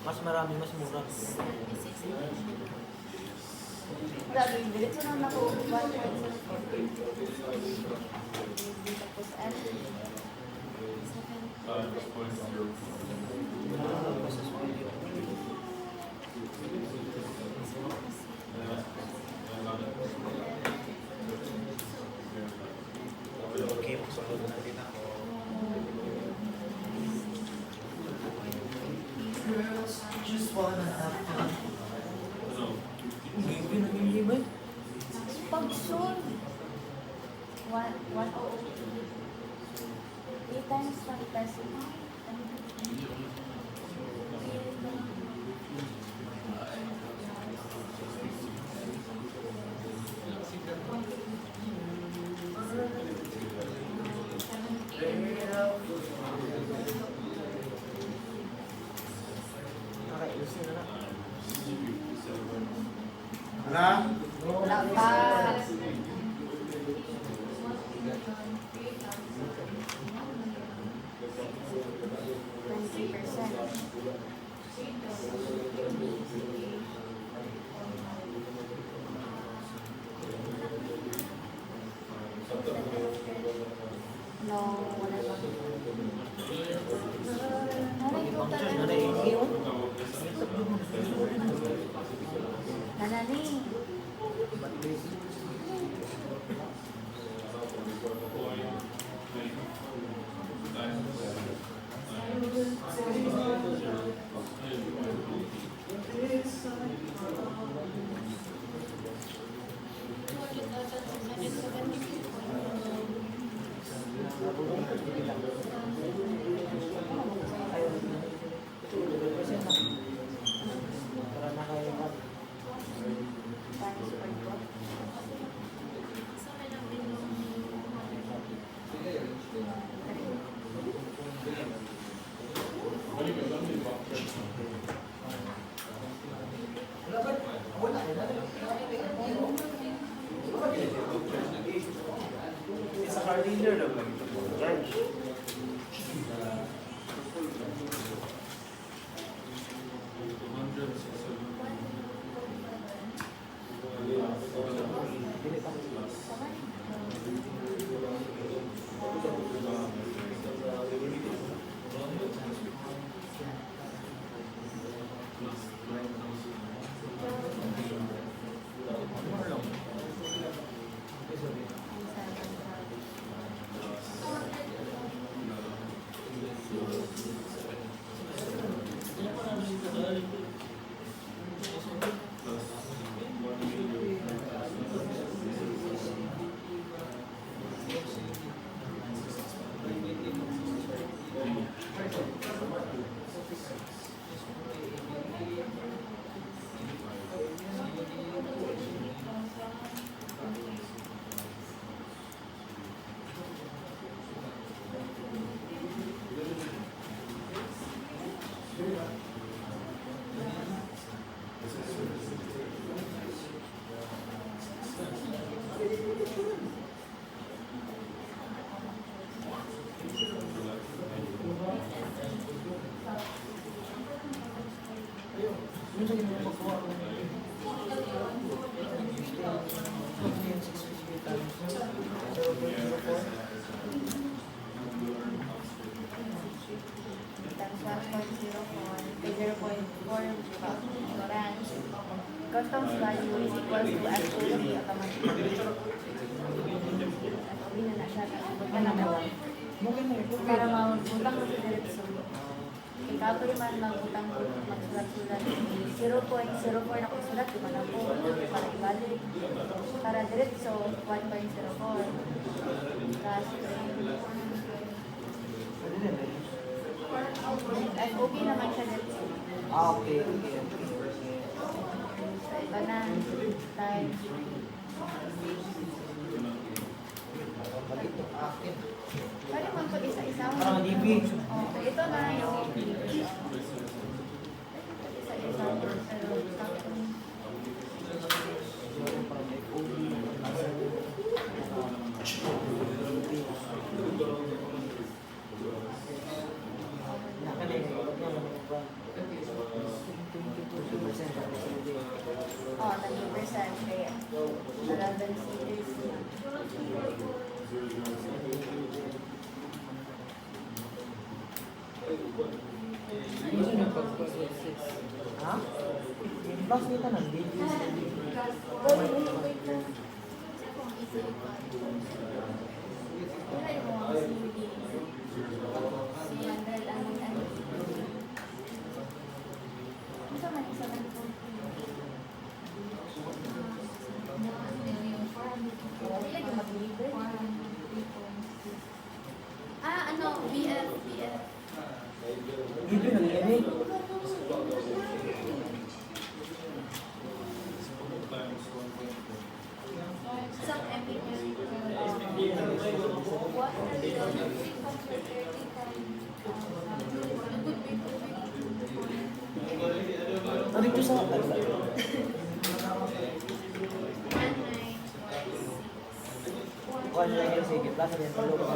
Mas marami, mas mura. Grabe, diretso na ako. 1.04. Tapos ano? Okay, magsunod natin ako. Girls, just wanna have fun. Pag-soon. 1.08 times 1 peso. Ano? Wala pa. No, wala pa. Nanay ko talaga. Nanay. Sa car dealer lang ito. Charge. sa ginagawa pagkuha ko. Times 1.04 by 0.4 tolerance. Customs value is equal to FOB automatically. FOB na na siya. Tapos na daw. Para magbutang sa diretso. Ikapoy man magbutang magsulat-sulat. 0.04 na kung sulat, di man ako. Para ibalik. Para diretso, 1.04. Tapos, FOB naman siya diretso. Okay. So, iba na. Times. Pwede man po isa-isa. Parang DB. Okay, ito na yung isa-isa. Pero, oh, 20% kaya 11 series na. Ha? Box nito ng DB. Ano, BF. DB ng DB. Isang Ano dito sa Kuha nila yung sige, plus rin tulog ng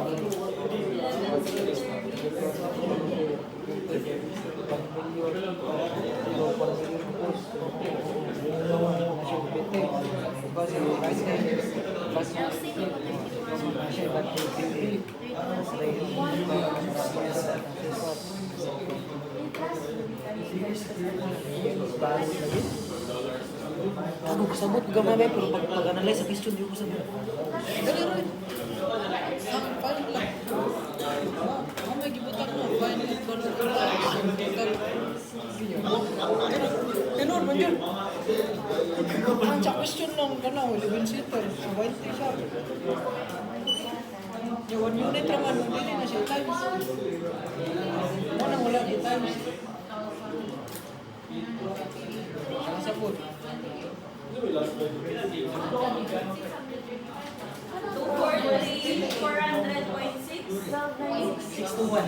Ano kasabot ko gamay pero pag-analyze sa question di ko kasabot. Dali rin. Ang fine lang. Ang may gibutan mo, fine lang. Tenor man yun. Ang sa question lang ka na, 11 seater. So, 20 siya. Yung 1 unit naman, hindi na siya times. Wala di times. Ang sabot. 621.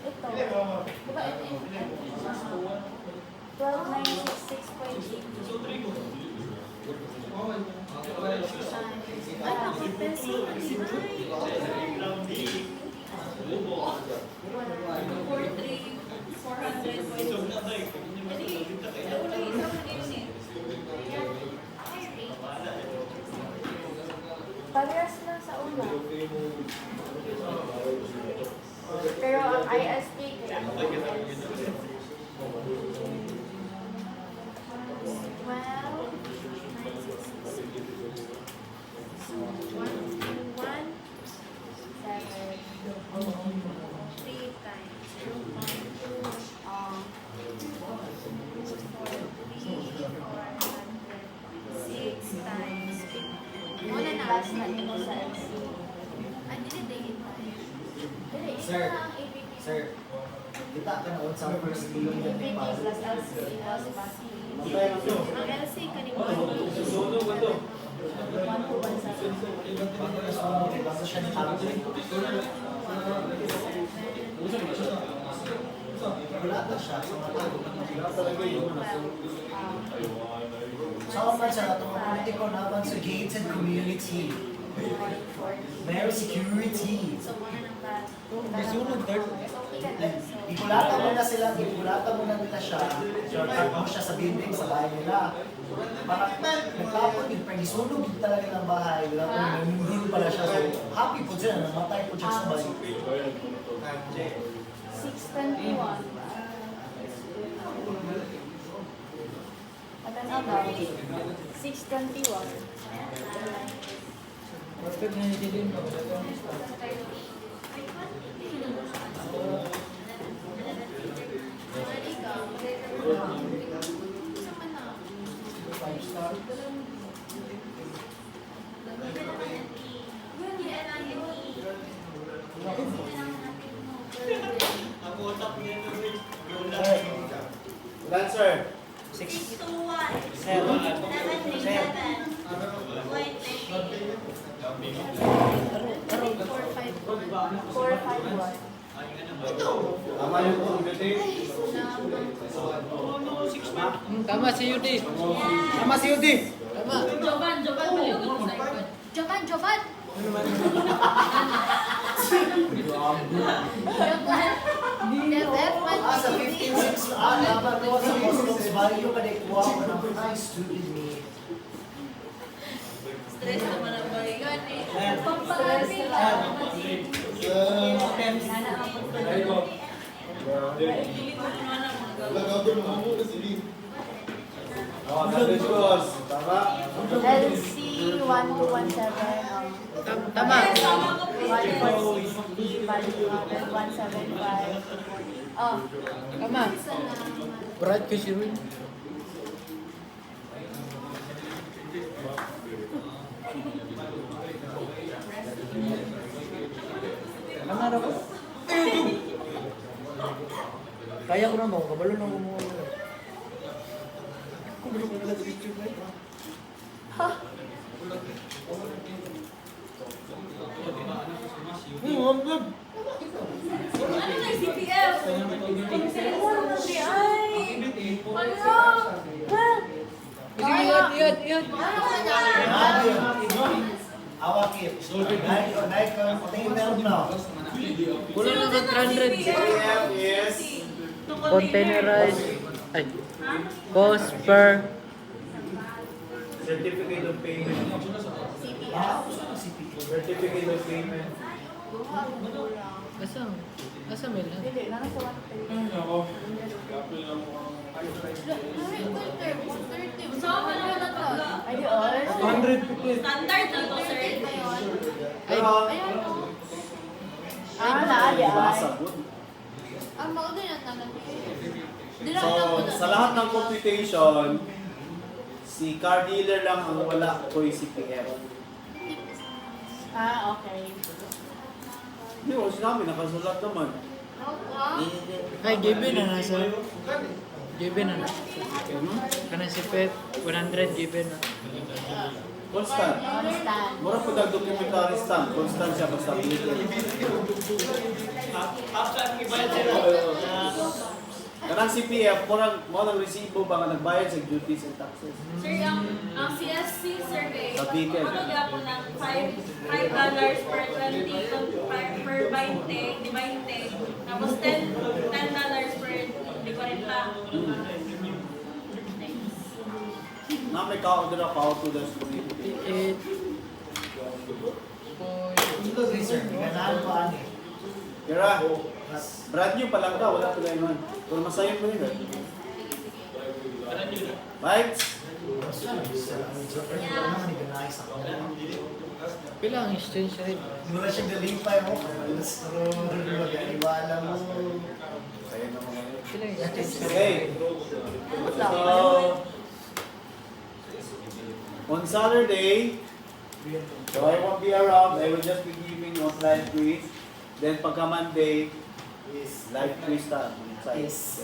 Ito. Diba ito yung 12,966.8. Ay, bakit peso? 4,300.8. Parehas lang sa una. Pero ang ISP kaya ang last na nito sa MC. Sir, kita ka na sa first billion na APP pa. plus LC plus PASI. Ang LC kanina. 1,217. Basta siya ni calculate. Wala na siya sa mga tago. So, man sa atong politiko naman sa gated community. Very security. So, muna ng pa. May sunod, third. So, Ikulata mo na sila, ikulata mo na nila siya, shortcut mo siya sa building sa bahay nila. Parang nagkapon din, pag isunog din talaga ng bahay, wala po, nanindin pala siya. So, happy po siya, namatay po siya sa bahay. 621. Patanaw daw. 621. Perfect na yung din. Answer. 451. Tama yung computing. Tama si Yudi. Tama si Yudi! Tama. Jovan! Sa 15-6 dapat ko sa customs value ka na ikuha mo ng price to me. Stress naman ang balikan eh. Pampalami lang. Oh, sabi ko, tama. LC 1217. Tama. 146 value 175. Oh. Tama. Berat ke si Ruin? Tama na ko. Kaya ko naman, kabalo lang ko mo. Kabalo ko na sa YouTube na. Ang good. Ano na yung CPF? Ano na si ay? Ano? Iyot. Awakit. Naik ka, tingin meron na. Kulang na sa 300. CPF is Containerized. Ay. Cost per. Certificate of Payment. Certificate of Payment. Asa may lahat? Dili, nasa 130. Sama naman na to. Ay, oh. 150. Standard na to, sir. Pero, Naaya. masagot. Ang mga din ang tanan. So, sa lahat ng computation, si car dealer lang ang wala ko yung CPF. Okay. Hindi mo, sinabi, nakasulat naman. Ay, given na nasa. Given na na. Kanang si Pet, 100 given na. Constant. Constant. Mura po documentary stamp. Constant siya basta ulitin. Kanang CPF, mo nang resibo ba nga nagbayad sa duties and taxes? Sir, ang CSC survey, Sa vehicle. ano gapon ng $5 per 20 per 20, di 20, tapos $10 per di 40. Na may ka-order ako, how to das po 8. Ito, sir. Ganahan ko ani. Kira, brand new pa lang ka, wala pa tayo man. Pero masayon mo yun. Right? Pila ang exchange rate? Mura siya galipay mo. Mag-iwala mo. Sayang naman ngayon. Pila ang exchange rate? Okay. So, on Saturday, so I won't be around. I will just be giving online quiz. Then pagka Monday, is live quiz ta. Yes.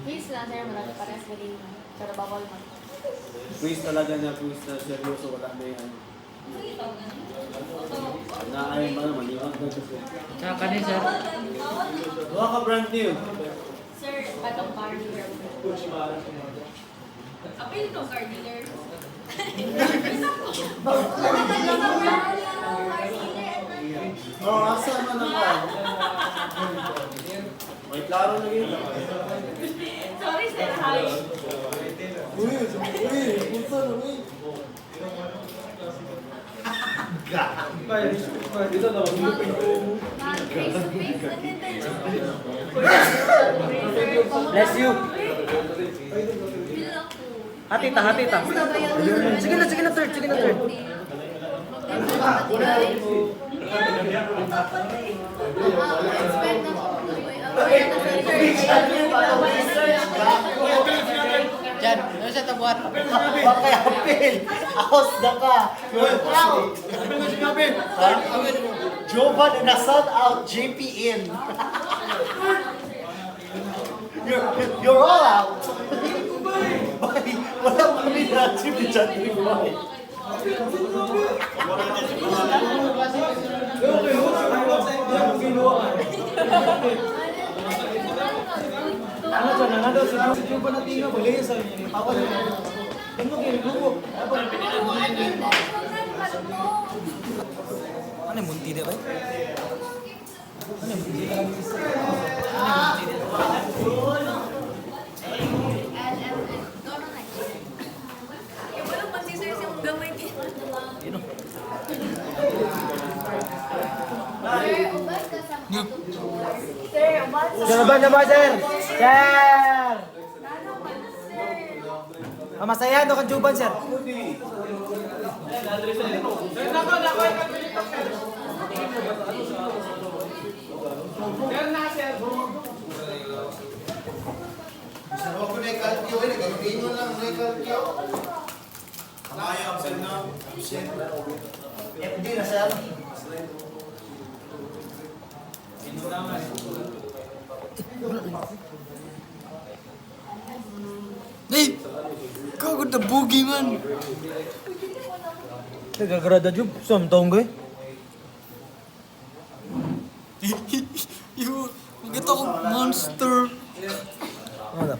Please lang, sir. Marami parehas ka rin. Pero bawal mo. Quiz talaga na quiz na seryoso. Wala na yan. Naayun ba naman? Iwan ka kasi. Sa kanin sir. Wala ka brand new. Sir, Atong car dealer. apil itong car dealer. Oh, asa man ako? May klaro na yun. Sorry, sir. Hi. Dito na, Bless you. Hati ta, hati ta. Sige na, third, sige na, third. Jan, ano siya tabuhat? Bakay apil! Ahos na ka! You're out! Jovan na sound out, JP in! You're all out! Wala mo kami na-achieve ni Jan Rigoy. Ano to, nangado si Juba na tinga, bagay sa inyo. Papa niyo. Ano kayo, lugo? Ano yung munti na ba? Ano yung munti na Sir, ba, sir? Sir! Masaya no kan Juban, sir. Ako na ikalkyo, nagagawin lang na ikalkyo. Kaya, absent na. Hindi na sir. Hey! Kagod na boogie, man! Nagagrada Jub, samtong ko eh. Yung, maganda ko monster. Ano